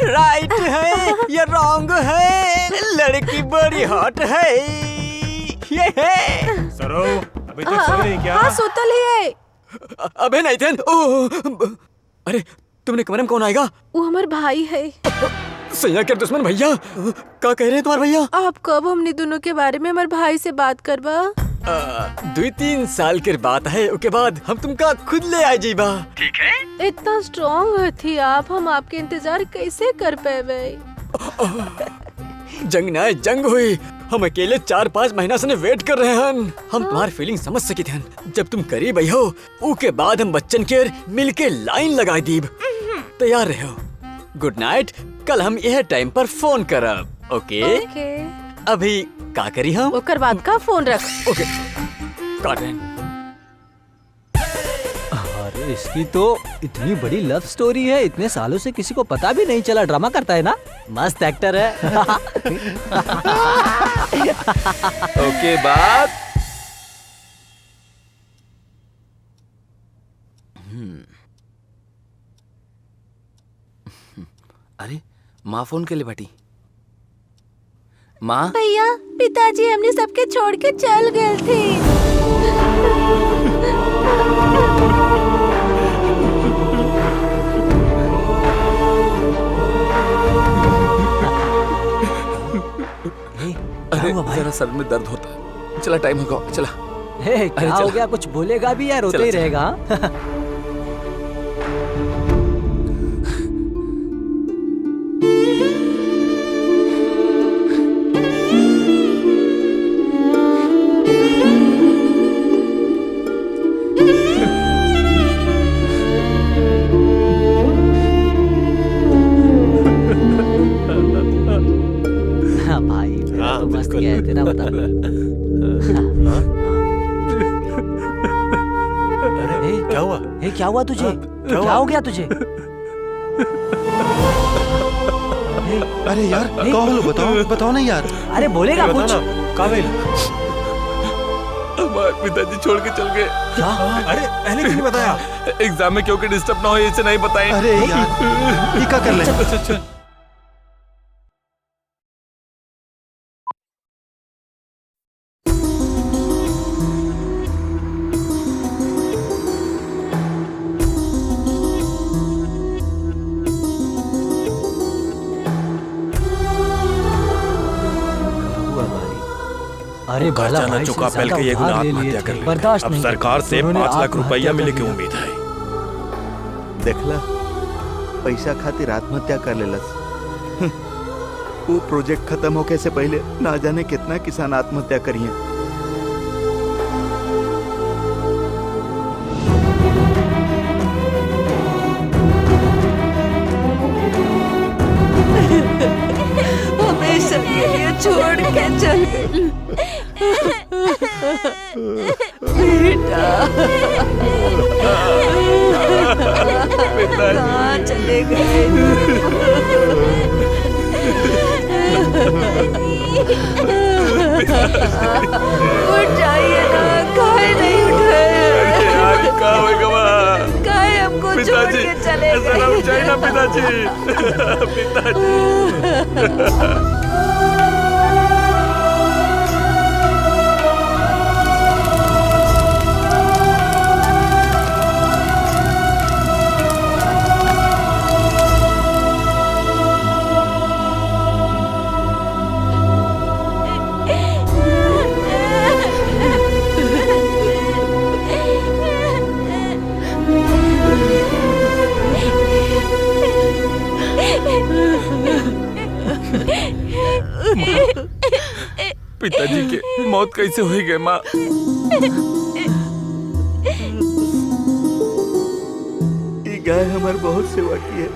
Speaker 5: राइट है या रॉन्ग है? लड़की बड़ी हॉट है। ये है
Speaker 12: सरो, अभी तक सो नहीं क्या?
Speaker 1: हाँ सुतल ही है।
Speaker 5: अबहन आई थन। अरे तुमने कमरे में कौन आएगा?
Speaker 1: वो हमारे भाई है।
Speaker 5: सैया के दुश्मन भैया। क्या कह रहे हैं तुम्हारे भैया?
Speaker 1: आप कब हमने दोनों के बारे में हमारे भाई से बात करवा?
Speaker 5: 2-3 साल के बात है, उसके बाद हम तुमका खुद ले आए जीबा। ठीक है?
Speaker 1: इतना स्ट्रॉन्ग थी आप, हम आपके इंतजार कैसे कर पाए?
Speaker 5: जंग ना जंग हुई। हम अकेले 4-5 महीना से वेट कर रहे हैं। हम तुम्हारी फीलिंग समझ सके थे। जब तुम करीब आई हो, उसके बाद हम बच्चन के मिलके लाइन लगा दीब। तैयार रहो। Good night. कल हम यह टाइम पर फोन करब। ओके? अभी का करी हम?
Speaker 1: ओकर बाद का फोन रख।
Speaker 5: ओके। काट रहे हैं।
Speaker 9: अरे इसकी तो इतनी बड़ी लव स्टोरी है, इतने सालों से किसी को पता भी नहीं चला। ड्रामा करता है ना, मस्त एक्टर है।
Speaker 10: ओके बात। अरे माँ फोन के लिए बैठी। माँ?
Speaker 1: भैया, पिताजी हमने सबके छोड़ के चल गए थे।
Speaker 10: अरे जरा सर में दर्द होता है। चला टाइम होगा, चला।
Speaker 9: क्या हो गया? कुछ बोलेगा भी या रोते ही रहेगा? तेरा बता।
Speaker 12: क्या हुआ?
Speaker 9: क्या हुआ तुझे? क्या हो गया तुझे?
Speaker 7: अरे यार क्या हुआ? बताओ ना यार।
Speaker 9: अरे बोलेगा कुछ?
Speaker 12: काबिल,
Speaker 10: हमारे पिताजी छोड़ के चल गए।
Speaker 9: क्या?
Speaker 12: अरे पहले क्यों नहीं बताया?
Speaker 10: एग्जाम में क्योंकि डिस्टर्ब ना हो इसे नहीं बताएं।
Speaker 7: अरे यार ये क्या कर ले?
Speaker 9: अरे
Speaker 2: खर्चा न चुका पहल के ये गुना आत्महत्या कर ले। अब सरकार से 5 लाख रुपया मिले की उम्मीद है।
Speaker 6: देखला, पैसा खातिर आत्महत्या कर लेलस। वो प्रोजेक्ट खत्म होके से पहले ना जाने कितना किसान आत्महत्या करिए।
Speaker 8: हमेशा के लिए छोड़ के चल गई। बेटा कहाँ चले गए? उठ जाइए ना, काहे नहीं उठाए? काहे हमको छोड़ के चले गए?
Speaker 10: ना पिताजी। पिताजी के मौत कैसे हुई गए माँ?
Speaker 6: ये गाय हमारी बहुत सेवा की है।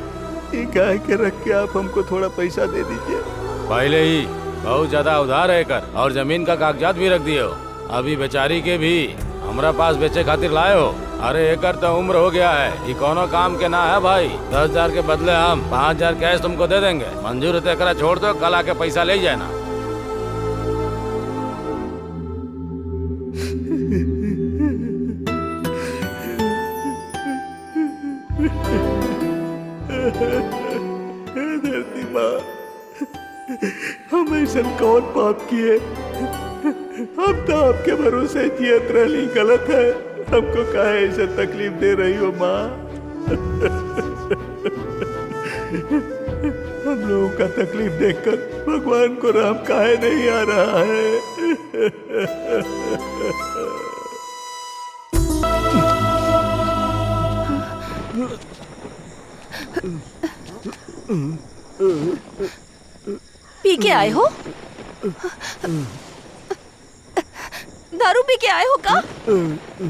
Speaker 6: ये गाय के रख के आप हमको थोड़ा पैसा दे दीजिए।
Speaker 3: पहले ही बहुत ज्यादा उधार है कर और जमीन का कागजात भी रख दिए हो। अभी बेचारी के भी हमरा पास बेचे खातिर लाए हो। अरे एकर तो उम्र हो गया है, ये कोनो काम के ना है भाई। 10,000 के बदले हम 5,000 कैश तुमको दे देंगे। मंजूर है तो एकरा छोड़ दो, कल आके पैसा ले जाना।
Speaker 6: धरती माँ, हम ऐसा कौन पाप किए? हम तो आपके भरोसे जियत रही। गलत है, हमको काहे ऐसे तकलीफ दे रही हो माँ? हम लोगों का तकलीफ देखकर भगवान को राम काहे नहीं आ रहा है?
Speaker 8: पी के आए हो? दारू पी के आए हो का?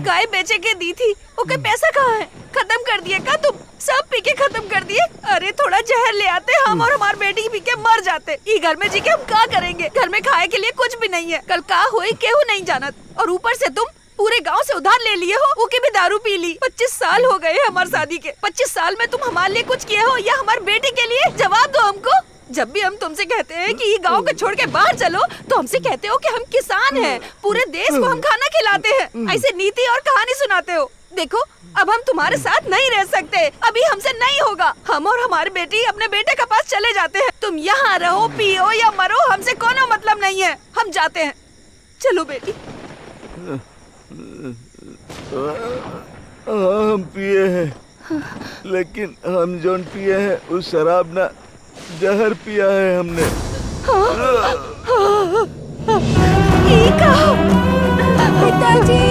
Speaker 8: गाय बेचे के दी थी, ओके पैसा कहाँ है? खत्म कर दिए का तुम? सब पी के खत्म कर दिए? अरे थोड़ा जहर ले आते, हम और हमारे बेटी पी के मर जाते। ये घर में जी के हम क्या करेंगे? घर में खाए के लिए कुछ भी नहीं है। कल का हुई केहू नहीं जानत, और ऊपर से तुम पूरे गांव से उधार ले लिए हो, वो के भी दारू पी ली। 25 साल हो गए हमारी शादी के। 25 साल में तुम हमारे लिए कुछ किए हो या हमारे बेटे के लिए? जवाब दो हमको। जब भी हम तुमसे कहते हैं कि ये गांव को छोड़ के बाहर चलो, तो हमसे कहते हो कि हम किसान हैं, पूरे देश को हम खाना खिलाते हैं। ऐसे नीति और कहानी सुनाते हो। देखो, अब हम तुम्हारे साथ नहीं रह सकते, अभी हमसे नहीं होगा। हम और हमारी बेटी अपने बेटे के पास चले जाते हैं। तुम यहाँ रहो, पियो या मरो, हमसे कोनो मतलब नहीं है। हम जाते हैं, चलो बेटी।
Speaker 6: हम पिए हैं, लेकिन हम जोन पिए हैं उस शराब ना जहर पिया है हमने।
Speaker 8: पिताजी,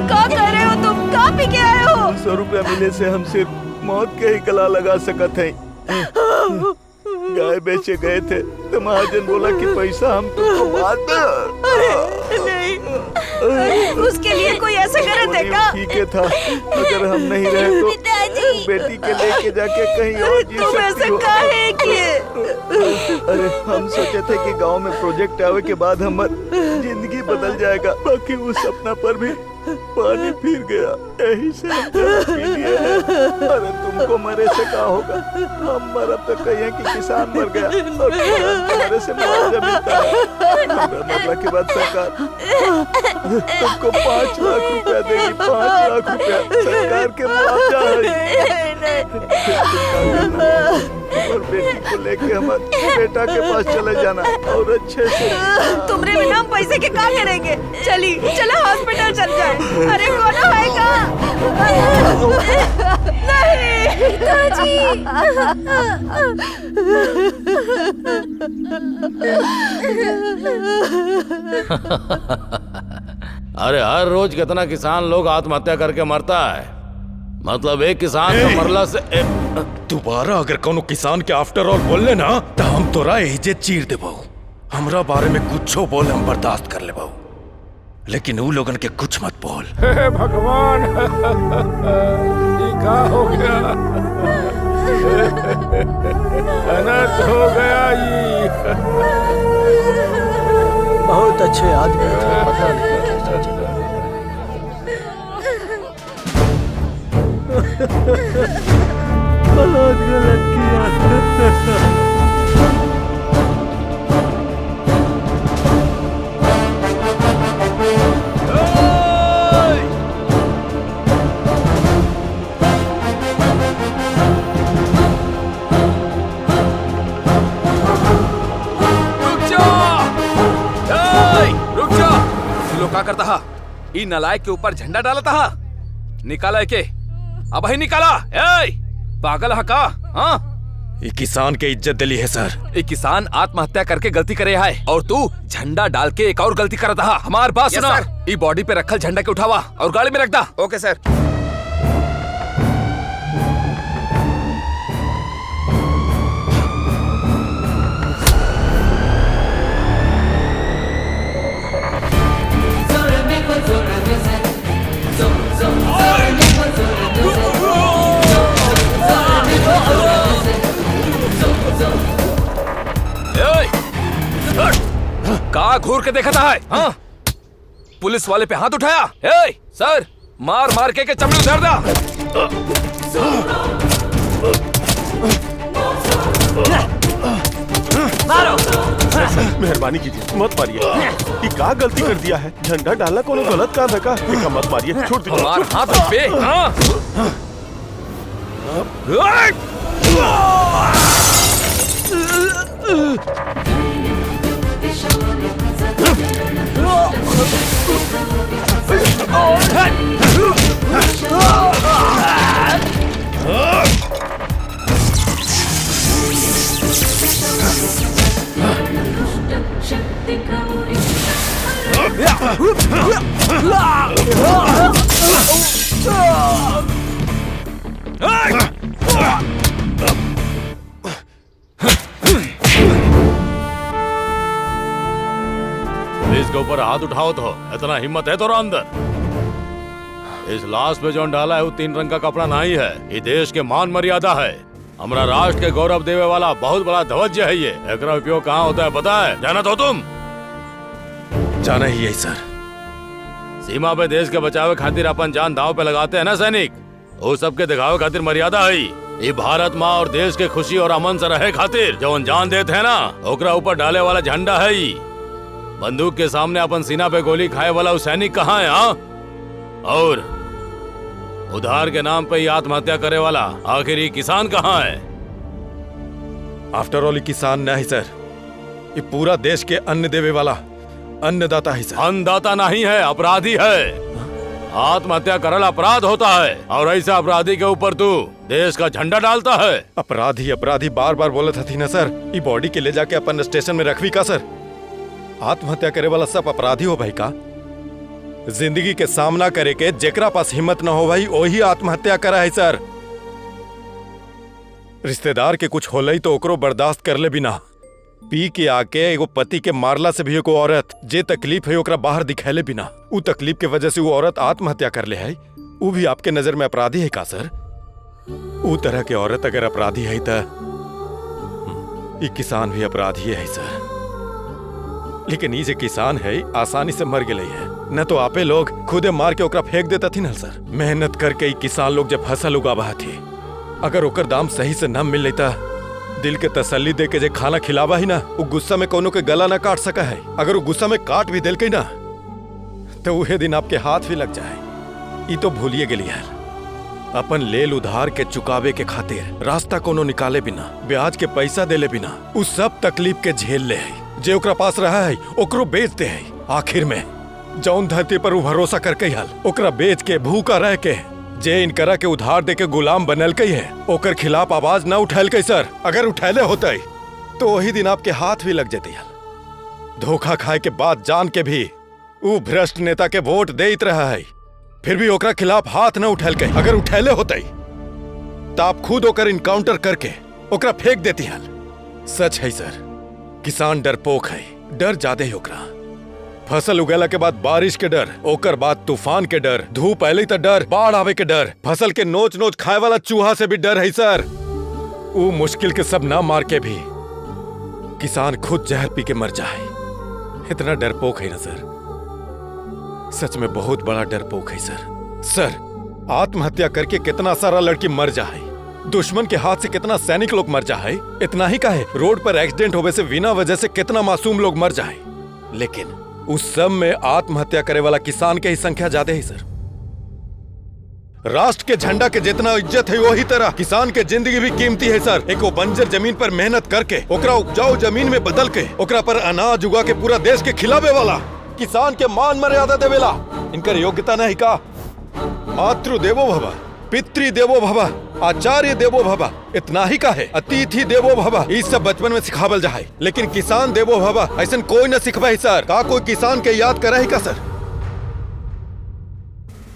Speaker 8: क्या कर रहे हो तुम? कहाँ पी के आए हो?
Speaker 6: 100 रुपया मिले से हम सिर्फ मौत के ही गला लगा सकत हैं। गाय बेचे गए थे तो महाजन बोला कि पैसा हम तुमको बाद में।
Speaker 8: अरे नहीं, उसके लिए कोई ऐसा करे थे का?
Speaker 6: ठीक है था, अगर हम नहीं रहे तो बेटी के लेके जाके कहीं और जी
Speaker 8: तुम ऐसा
Speaker 6: सकती हो।
Speaker 8: काहे किए?
Speaker 6: अरे हम सोचे थे कि गांव में प्रोजेक्ट आवे के बाद हमारी जिंदगी बदल जाएगा, बाकी वो सपना पर भी पानी फिर गया। यही से हम जहर पी लिए हैं। अरे तुमको मरे से क्या होगा? हम मरब तो कहिए कि किसान मर गया और मरे से मुआवजा मिलता है। मरने के बाद सरकार तुमको 5 लाख रुपया देगी। 5 लाख रुपया सरकार के मुआवजा है। और बेटी को लेके हमारे बेटा के पास चले जाना और अच्छे से।
Speaker 8: तुमरे बिना हम पैसे के क्या करेंगे? चली चलो हॉस्पिटल चल जाए। अरे कौन आएगा? नहीं पिताजी।
Speaker 3: अरे हर रोज कितना किसान लोग आत्महत्या करके मरता है। मतलब एक किसान का मरला से
Speaker 2: दोबारा अगर कोनो किसान के आफ्टर ऑल बोलने ना तो हम तोरा एजे चीर देबो। हमरा बारे में कुछो बोल हम बर्दाश्त कर लेबो, लेकिन उ लोगन के कुछ मत बोल।
Speaker 3: हे भगवान, ये क्या हो गया? अनर्थ हो गया। ये
Speaker 9: बहुत अच्छे आदमी थे, पता नहीं कैसा चला।
Speaker 6: बहुत गलत किया।
Speaker 10: क्या करता हा? ई नलायक के ऊपर झंडा डाला था। निकाला है के? अब ही निकाला। ए, पागल हा का? हाँ?
Speaker 2: ये किसान के इज्जत दिली है सर।
Speaker 10: ये किसान आत्महत्या करके गलती करे है और तू झंडा डाल के एक और गलती करता हा। हमार बात सुना। ई बॉडी पे रखल झंडा के उठावा और गाड़ी में रख दा।
Speaker 12: Okay sir.
Speaker 10: का घूर के देखता है? हाँ? पुलिस वाले पे हाथ उठाया? ए, सर, मार मार के चमड़ी उतार दा।
Speaker 12: मेहरबानी कीजिए, मत मारिए। ये क्या गलती कर दिया है? झंडा डालना कोनो गलत काम है का? देखा, मत मारिए, छोड़ दीजिए।
Speaker 10: हमार हाथ पे। हाँ?
Speaker 3: इसके ऊपर हाथ उठाओ तो इतना हिम्मत है तो अंदर। इस लाश पे जो डाला है वो 3 रंग का कपड़ा नहीं है, ये देश के मान मर्यादा है। हमारा राष्ट्र के गौरव देवे वाला बहुत बड़ा ध्वज है ये। एकरा उपयोग कहाँ होता है पता है? जाना तो तुम
Speaker 2: जाना ही है सर।
Speaker 3: सीमा पे देश के बचावे खातिर अपन जान दांव पे लगाते हैं ना सैनिक, वो सबके दिखावे खातिर मर्यादा है। ये भारत माँ और देश के खुशी और अमन से रहे खातिर जो जान देते हैं ना, ओकरा ऊपर डाले वाला झंडा है। बंदूक के सामने अपन सीना पे गोली खाए वाला वो सैनिक कहाँ है? हाँ? और उधार के नाम पे आत्महत्या करे वाला आखिर ये किसान कहाँ है?
Speaker 2: आफ्टर ऑल किसान नहीं सर, ये पूरा देश के अन्न देवे वाला अन्नदाता है सर।
Speaker 3: अन्नदाता नहीं है, अपराधी है। आत्महत्या करल अपराध होता है और ऐसा अपराधी के ऊपर तू देश का झंडा डालता है।
Speaker 2: अपराधी अपराधी बार बार बोलत थी ना सर। ये बॉडी के ले जाके अपन स्टेशन में रखवी का सर? आत्महत्या करे वाला सब अपराधी हो भाई का? जिंदगी के सामना करे के जेकरा पास हिम्मत न हो भाई वही आत्महत्या करा है सर। रिश्तेदार के कुछ होले तो ओकरो बर्दाश्त कर ले बिना पी के आके एगो पति के मारला से भी एगो औरत जे तकलीफ है ओकरा बाहर दिखैले बिना उ तकलीफ के वजह से वो औरत आत्महत्या कर ले है, वो भी आपके नजर में अपराधी है का सर? वो तरह के औरत अगर अपराधी है तो ये किसान भी अपराधी है सर। लेकिन ये जो किसान है आसानी से मर गए है, न तो आपे लोग खुदे मार के ओकरा फेंक देता थी ना सर। मेहनत करके किसान लोग जब फसल उगावा थे, अगर ओकर दाम सही से न मिल लेता, दिल के तसल्ली दे के जे खाना खिलावा ही ना, वो गुस्सा में कोनो के गला ना काट सका है। अगर वो गुस्सा में काट भी दिल के ना तो वही दिन आपके हाथ भी लग जाए। ये तो भूलिए गेली यार, अपन लेल उधार के चुकावे के खातिर रास्ता कोनो निकाले बिना, ब्याज के पैसा देले बिना उ सब तकलीफ के झेल ले है। जे ओकरा पास रहा है ओकरो बेच दे है। आखिर में जौन धरती पर वो भरोसा करके हाल ओकरा बेच के भूखा रह के जे इनकरा के उधार दे के गुलाम बनल के है, ओकर खिलाफ आवाज न उठैल के सर। अगर उठैले होते तो वही दिन आपके हाथ भी लग जाते यार। धोखा खाए के बाद जान के भी वो भ्रष्ट नेता के वोट देत रहा है, फिर भी ओकरा खिलाफ हाथ न उठैल के। अगर उठैले होते तो आप खुद ओकर इनकाउंटर करके ओकरा फेंक देती हाल। सच है सर, किसान डरपोक है, डर ज्यादा है ओकरा। फसल उगेला के बाद बारिश के डर, ओकर बाद तूफान के डर, धूप आइले तो डर, बाढ़ आवे के डर, फसल के नोच नोच खाए वाला चूहा से भी डर है सर। वो मुश्किल के सब ना मार के भी किसान खुद जहर पी के मर जाए, इतना डरपोक है ना सर। सच में बहुत बड़ा डरपोक है सर। सर आत्महत्या करके कितना सारा लड़की मर जाए, दुश्मन के हाथ से कितना सैनिक लोग मर जाए, इतना ही काहे रोड पर एक्सीडेंट होने से बिना वजह से कितना मासूम लोग मर जाए, लेकिन उस सब में आत्महत्या करे वाला किसान के ही संख्या ज्यादा है सर। राष्ट्र के झंडा के जितना इज्जत है वही तरह किसान के जिंदगी भी कीमती है सर। एक बंजर जमीन पर मेहनत करके ओकरा उपजाऊ जमीन में बदल के ओकरा पर अनाज उगा के पूरा देश के खिलावे वाला किसान के मान मर्यादा देवेला इनकर योग्यता नहीं का? मातृ देवो भव, पितृ देवो भव, आचार्य देवो भव, इतना ही का है? अतिथि देवो भव, ये सब बचपन में सिखावल जाए, लेकिन किसान देवो भव ऐसा कोई न सिखवा है सर। का कोई किसान के याद करे ही का सर?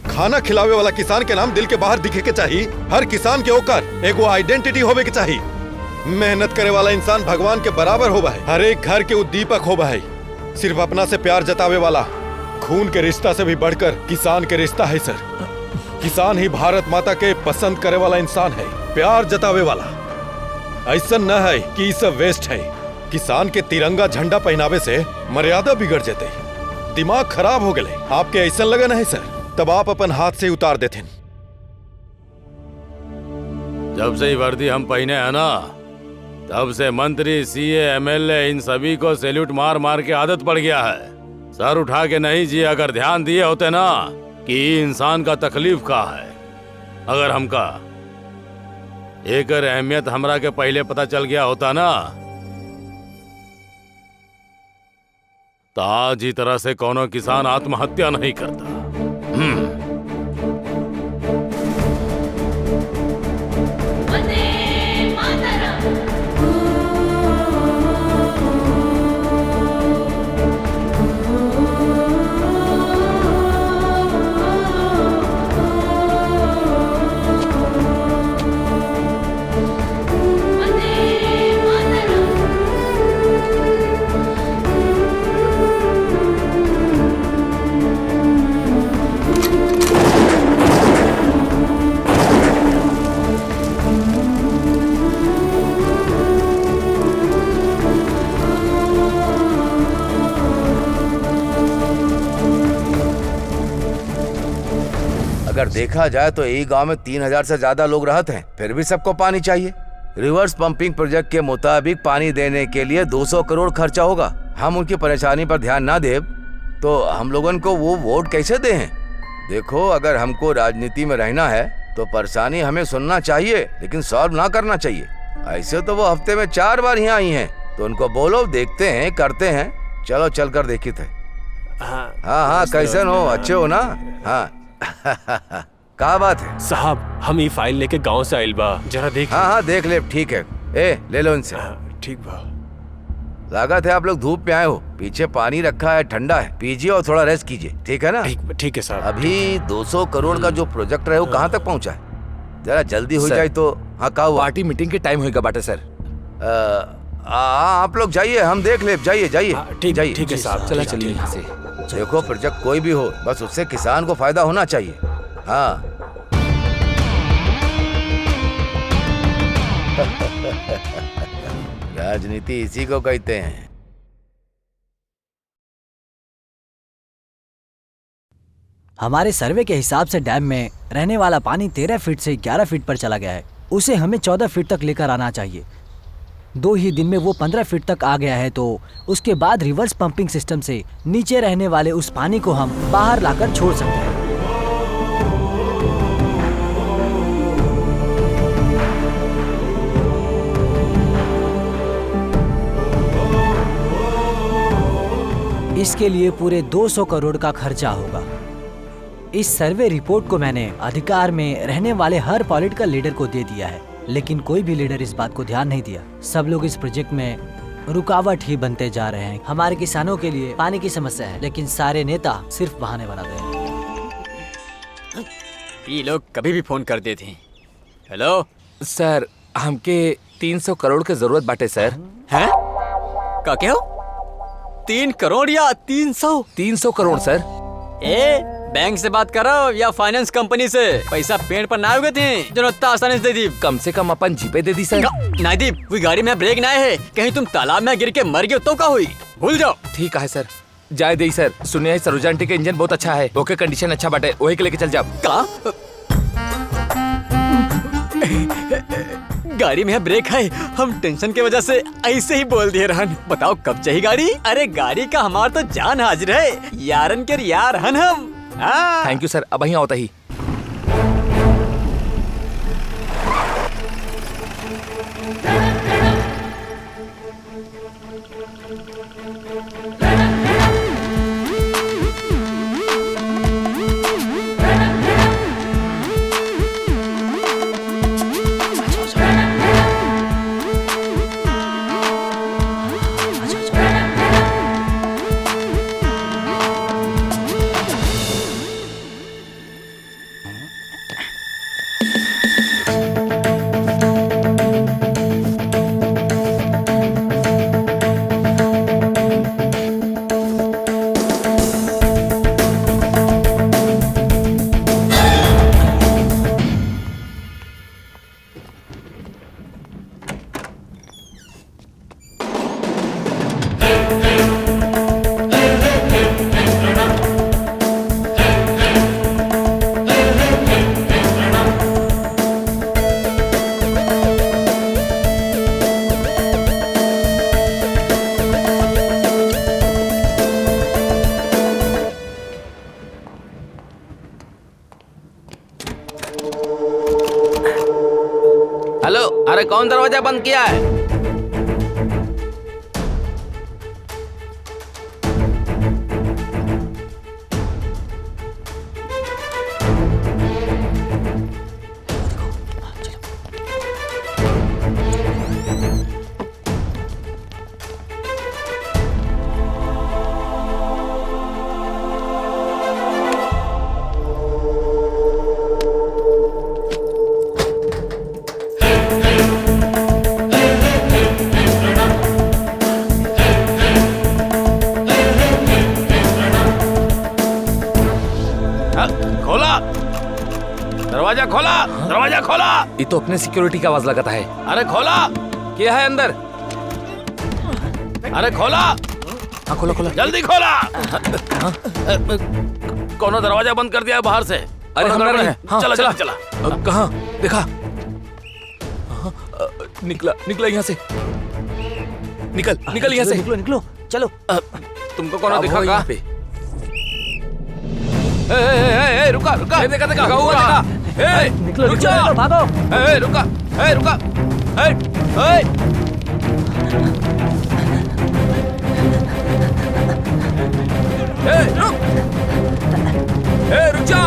Speaker 2: खाना खिलावे वाला किसान के नाम दिल के बाहर दिखे के चाहिए। हर किसान के होकर एगो आइडेंटिटी होवे के चाहिए। मेहनत करे वाला इंसान भगवान के बराबर होवा है। हर एक घर के उद्दीपक होवा है। सिर्फ अपना से प्यार जतावे वाला खून के रिश्ता से भी बढ़कर किसान के रिश्ता है सर। किसान ही भारत माता के पसंद करे वाला इंसान है, प्यार जतावे वाला। ऐसा न है कि ये सब वेस्ट है। किसान के तिरंगा झंडा पहनावे से मर्यादा बिगड़ जाते, दिमाग खराब हो गए। आपके ऐसा लगा नहीं सर, तब आप अपन हाथ से उतार देते।
Speaker 3: जब से ही वर्दी हम पहने हैं ना, तब से मंत्री, सीए, एमएलए इन सभी को सैल्यूट मार मार के आदत पड़ गया है। सर उठा के नहीं जी, अगर ध्यान दिए होते ना कि इंसान का तकलीफ का है, अगर हमका एकर अहमियत हमरा के पहले पता चल गया होता ना, तो आज ही तरह से कोनो किसान आत्महत्या नहीं करता।
Speaker 11: अगर देखा जाए तो यही गांव में 3000 से ज्यादा लोग रहते हैं, फिर भी सबको पानी चाहिए। रिवर्स पंपिंग प्रोजेक्ट के मुताबिक पानी देने के लिए 200 करोड़ खर्चा होगा। हम उनकी परेशानी पर ध्यान ना दे तो हम लोगों को वो वोट कैसे दे हैं? देखो, अगर हमको राजनीति में रहना है तो परेशानी हमें सुनना चाहिए, लेकिन सॉल्व ना करना चाहिए। ऐसे तो वो हफ्ते में 4 बार यहाँ आई हैं, तो उनको बोलो, देखते हैं, करते हैं। चलो चल कर देखी थे। हाँ, कैसे हो? अच्छे हो ना? हाँ क्या बात है
Speaker 12: साहब? हम ये फाइल लेके गांव से आइल बा, जरा देख।
Speaker 11: हाँ देख ले। ठीक है, ले लो इनसे।
Speaker 12: ठीक बा।
Speaker 11: लागत है आप लोग धूप में आए हो, पीछे पानी रखा है, ठंडा है, पीजिए और थोड़ा रेस्ट कीजिए, ठीक है ना?
Speaker 12: ठीक है साहब। अभी
Speaker 11: 200 करोड़ का जो प्रोजेक्ट है वो कहाँ तक पहुँचा है? जरा जल्दी हो जाए तो। हाँ, कहा
Speaker 10: पार्टी मीटिंग के टाइम होगा बाटे सर।
Speaker 11: आप लोग जाइए, हम देख ले। जाइए जाइए।
Speaker 12: ठीक है साहब, चला चलिए यहाँ से।
Speaker 11: देखो, प्रोजेक्ट कोई भी हो, बस उससे किसान को फायदा होना चाहिए। हाँ राजनीति इसी को कहते हैं।
Speaker 9: हमारे सर्वे के हिसाब से डैम में रहने वाला पानी 13 फीट से 11 फीट पर चला गया है। उसे हमें 14 फीट तक लेकर आना चाहिए। 2 ही दिन में वो 15 फीट तक आ गया है, तो उसके बाद रिवर्स पंपिंग सिस्टम से नीचे रहने वाले उस पानी को हम बाहर लाकर छोड़ सकते हैं। इसके लिए पूरे 200 करोड़ का खर्चा होगा। इस सर्वे रिपोर्ट को मैंने अधिकार में रहने वाले हर पॉलिटिकल लीडर को दे दिया है, लेकिन कोई भी लीडर इस बात को ध्यान नहीं दिया। सब लोग इस प्रोजेक्ट में रुकावट ही बनते जा रहे हैं। हमारे किसानों के लिए पानी की समस्या है, लेकिन सारे नेता सिर्फ बहाने बनाते हैं।
Speaker 5: ये लोग कभी भी फोन कर देते हैं। हेलो
Speaker 10: सर, हमके 300 करोड़ की जरूरत बाटे सर।
Speaker 5: हैं? का क्या हो? 3 करोड़ या 300?
Speaker 10: 300 करोड़ सर।
Speaker 5: बैंक से बात करो या फाइनेंस कंपनी से? पैसा पेड़ पर ना उगे थे जो इतना आसानी से दे दी।
Speaker 10: कम से कम अपन जीपे दे दी सर।
Speaker 5: नहीं दी, कोई गाड़ी में ब्रेक ना है, कहीं तुम तालाब में गिर के मर गए तो क्या हुई? भूल जाओ।
Speaker 10: ठीक है सर, जाए दे सर। सुनिए, सरोजा आंटी का इंजन बहुत अच्छा है, ओके कंडीशन अच्छा बाटे, वही के लेके चल जाओ।
Speaker 5: का? गाड़ी में ब्रेक है, हम टेंशन की वजह से ऐसे ही बोल दिए रहन। बताओ कब चाहिए गाड़ी? अरे गाड़ी का हमारा तो जान हाजिर है, यारन के यार हन हम।
Speaker 10: थैंक यू सर, अब ही होता ही। अरे कौन दरवाजा बंद किया है? दरवाजा खोला, दरवाजा खोला। ये तो अपने सिक्योरिटी का आवाज लगाता है। अरे खोला, क्या है अंदर? अरे खोला। हाँ खोला खोला, जल्दी खोला। कौन दरवाजा बंद कर दिया है बाहर से? अरे हमारा नहीं है। हाँ, चला चला चला। कहाँ देखा? निकला निकला यहाँ से। निकल निकल यहाँ से।
Speaker 9: निकलो निकलो चलो।
Speaker 10: तुमको कौन दिखा? कहाँ पे? रुका रुका, देखा देखा हुआ।
Speaker 9: निकलो निकलो भागो।
Speaker 10: रुका रुका। रुक जा।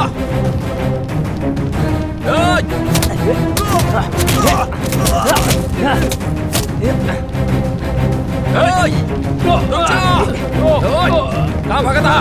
Speaker 10: कहाँ भागा था?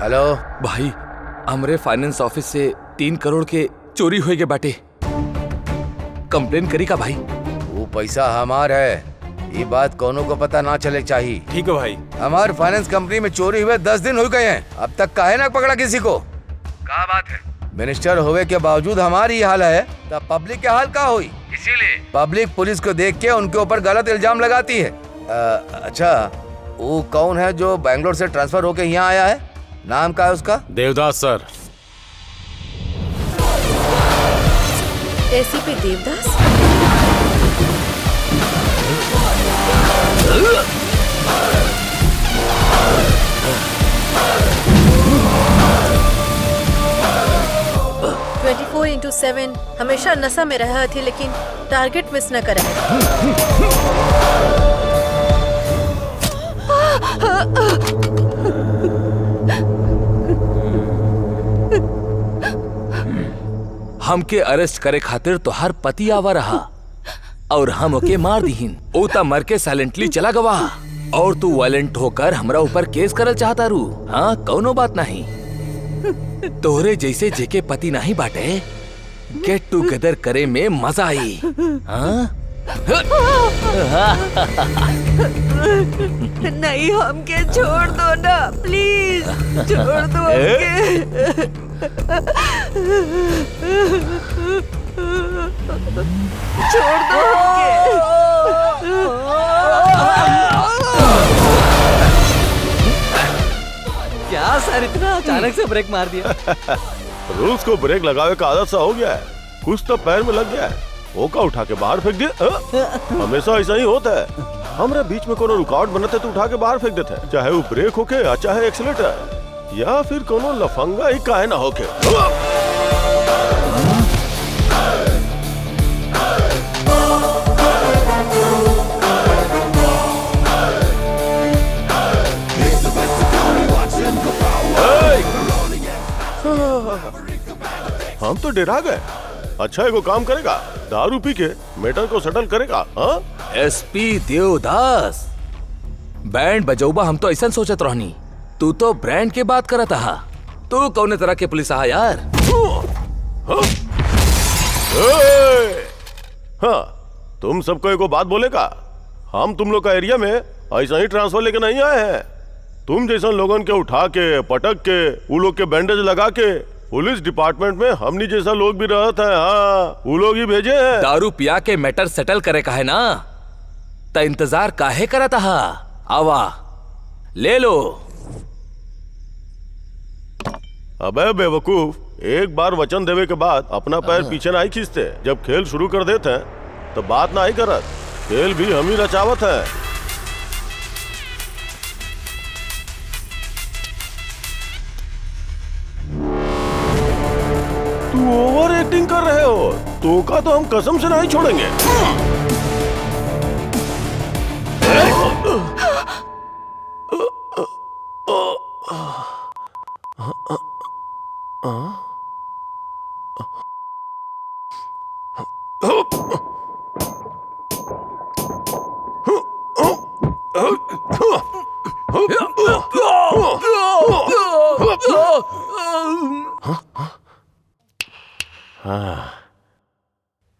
Speaker 11: हेलो
Speaker 10: भाई, हमरे फाइनेंस ऑफिस से 3 करोड़ के चोरी हुए के बाटे। कंप्लेन करी का भाई?
Speaker 11: वो पैसा हमार है, ये बात कोनो को पता ना चले चाहिए।
Speaker 10: ठीक है भाई।
Speaker 11: हमार फाइनेंस कंपनी में चोरी हुए 10 दिन हो गए हैं, अब तक काहे ना पकड़ा किसी को? क्या बात है? मिनिस्टर होवे के बावजूद हमारी हाल है, तब पब्लिक के हाल का हुई? इसीलिए पब्लिक पुलिस को देख के उनके ऊपर गलत इल्जाम लगाती है। अच्छा, वो कौन है जो बैंगलोर से ट्रांसफर होके यहाँ आया है? नाम क्या है उसका?
Speaker 3: Devdas sir.
Speaker 1: ACP Devdas? (24x7) हमेशा नशा में रहा थी, लेकिन टारगेट मिस न करे।
Speaker 10: हमके अरेस्ट करे खातिर तो हर पति आवा रहा और हम ओके मार दीहिन। ओ ता मर के साइलेंटली चला गवा और तू वायलेंट होकर हमरा ऊपर केस करल चाहता रू। हाँ, कौनो बात नहीं। तोहरे जैसे जेके पति नहीं बाटे, गेट टुगेदर करे में मजा आई। हाँ?
Speaker 8: नहीं, हमके छोड़ दो ना, प्लीज छोड़ दो हमके। छोड़ दो हमके।
Speaker 9: क्या सर, इतना अचानक से ब्रेक मार दिया?
Speaker 12: रूल्स को ब्रेक लगावे का आदत सा हो गया है, कुछ तो पैर में लग गया है, वो का उठा के बाहर फेंक दिया। हमेशा ऐसा ही होता है, हमारे बीच में कोनो रुकावट बनते तो उठा के बाहर फेंक देते हैं, चाहे वो ब्रेक होके या चाहे एक्सीलेटर या फिर कोनो लफंगा ही काहे ना होके। हम तो डरा गए। अच्छा, एगो काम करेगा, दारू पी के मैटर को सेटल करेगा। हाँ?
Speaker 10: एसपी देवदास, बैंड बजौबा हम तो ऐसा सोचत रहनी, तू तो ब्रांड के बात करता हा। तू कौन तरह के पुलिस आ यार?
Speaker 12: हाँ, तुम सबको एगो बात बोलेगा, हम तुम लोग का एरिया में ऐसा ही ट्रांसफर लेके नहीं आए हैं। तुम जैसा लोगन के उठा के पटक के वो लोग के बैंडेज लगा के पुलिस डिपार्टमेंट में हमनी जैसा लोग भी रहते हैं। हाँ, वो लोग ही भेजे हैं।
Speaker 10: दारू पिया के मैटर सेटल करे का है ना, ता इंतजार काहे करा था? आवा ले लो।
Speaker 12: अबे बेवकूफ, एक बार वचन देवे के बाद अपना पैर पीछे नहीं खींचते। जब खेल शुरू कर देते हैं तो बात नहीं करत। खेल भी हम ही रचावत है। तू ओवर एक्टिंग कर रहे हो। तो का तो हम कसम से नहीं छोड़ेंगे।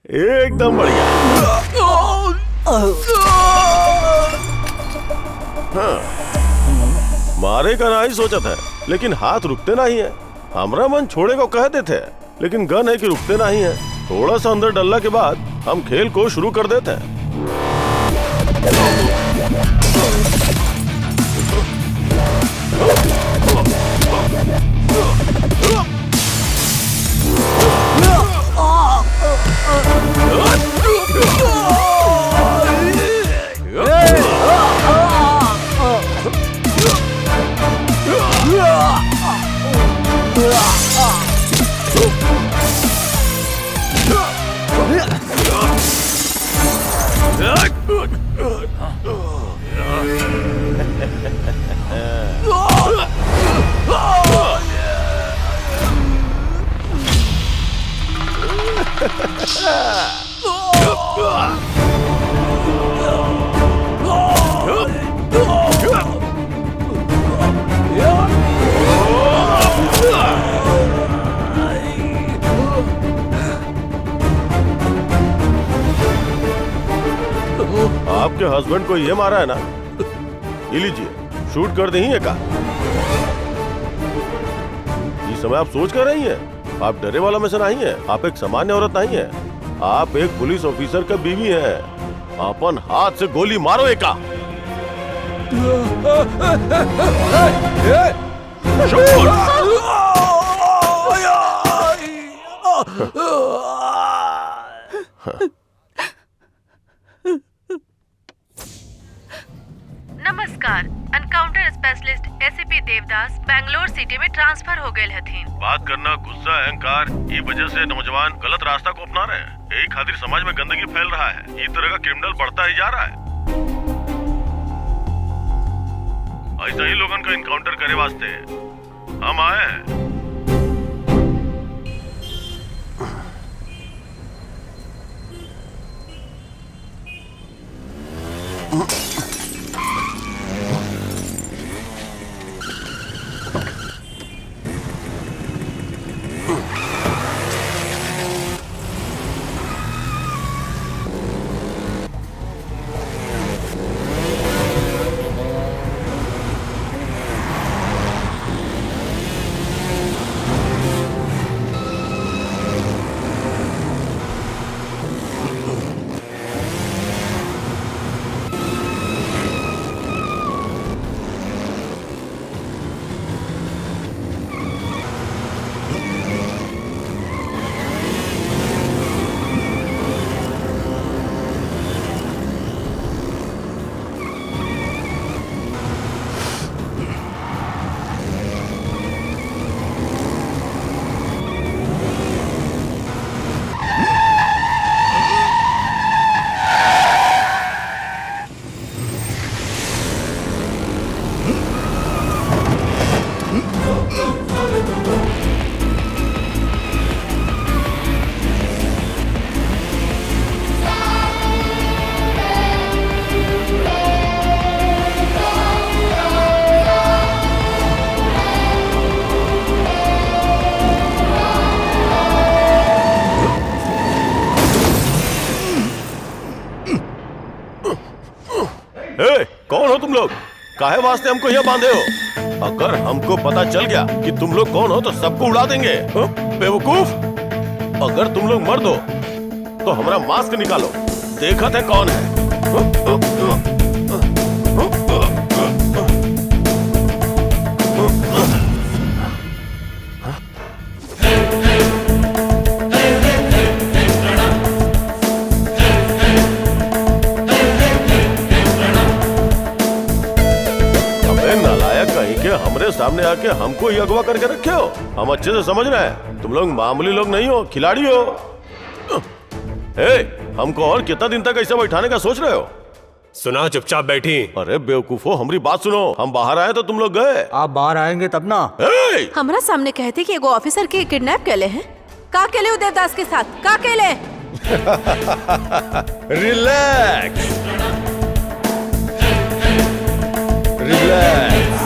Speaker 12: एकदम बढ़िया। हाँ, मारे का नहीं सोचा था, लेकिन हाथ रुकते नहीं है। हमारा मन छोड़े को कहते थे, लेकिन गन है कि रुकते नहीं है। थोड़ा सा अंदर डलने के बाद हम खेल को शुरू कर देते हैं। आपके हस्बैंड को ये मारा है ना, ये लीजिए, शूट कर देंगे का। इस समय आप सोच कर रही हैं, आप डरे वाला में से नहीं है। आप एक सामान्य औरत नहीं है, आप एक पुलिस ऑफिसर का बीवी है। अपन हाथ से गोली मारो एका।
Speaker 13: नमस्कार, encounter specialist ACP Devdas Bangalore city में ट्रांसफर हो गए हथिन।
Speaker 12: बात करना, गुस्सा, अहंकार, ये वजह से नौजवान गलत रास्ता को अपना रहे हैं। यही खातिर समाज में गंदगी फैल रहा है। इस तरह का क्रिमिनल बढ़ता ही जा रहा है। ऐसा ही लोगों का इनकाउंटर करे वास्ते हम आए हैं। कौन हो तुम लोग? काहे वास्ते हमको यहाँ बांधे हो? अगर हमको पता चल गया कि तुम लोग कौन हो तो सबको उड़ा देंगे। हाँ? बेवकूफ, अगर तुम लोग मर्द हो तो हमारा मास्क निकालो, देखते है कौन है। हमरे सामने आके हमको ही अगवा करके रखे हो। हम अच्छे से समझ रहे हैं तुम लोग मामूली लोग नहीं हो, खिलाड़ी हो। हमको और कितना दिन तक ऐसे बैठाने का सोच रहे हो?
Speaker 14: सुना, चुपचाप बैठी।
Speaker 12: अरे बेवकूफो, हमारी बात सुनो। हम बाहर आए तो तुम लोग गए।
Speaker 9: आप बाहर आएंगे तब ना।
Speaker 1: हमारा सामने कहते कि एगो ऑफिसर के किडनैप केले हैं। का केले हो देवदास के साथ? का केले?
Speaker 12: Relax relax.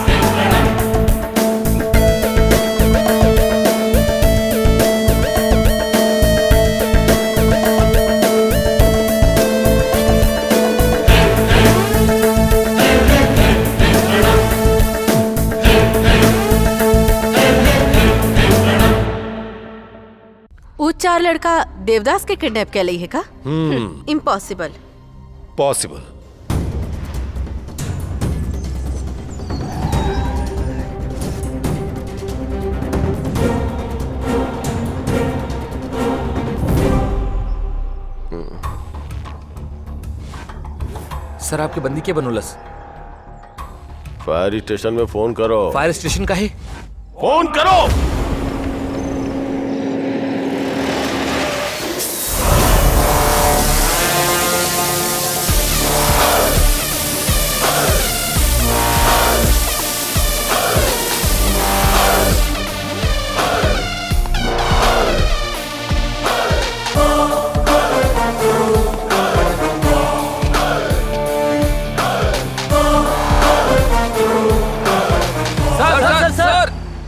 Speaker 1: वो 4 लड़का देवदास के किडनैप के लिए है का? इम्पॉसिबल।
Speaker 2: पॉसिबल।
Speaker 10: सर, आपकी बंदी क्या बनोलस?
Speaker 12: फायर स्टेशन में फोन करो।
Speaker 10: फायर स्टेशन का है?
Speaker 12: फोन करो।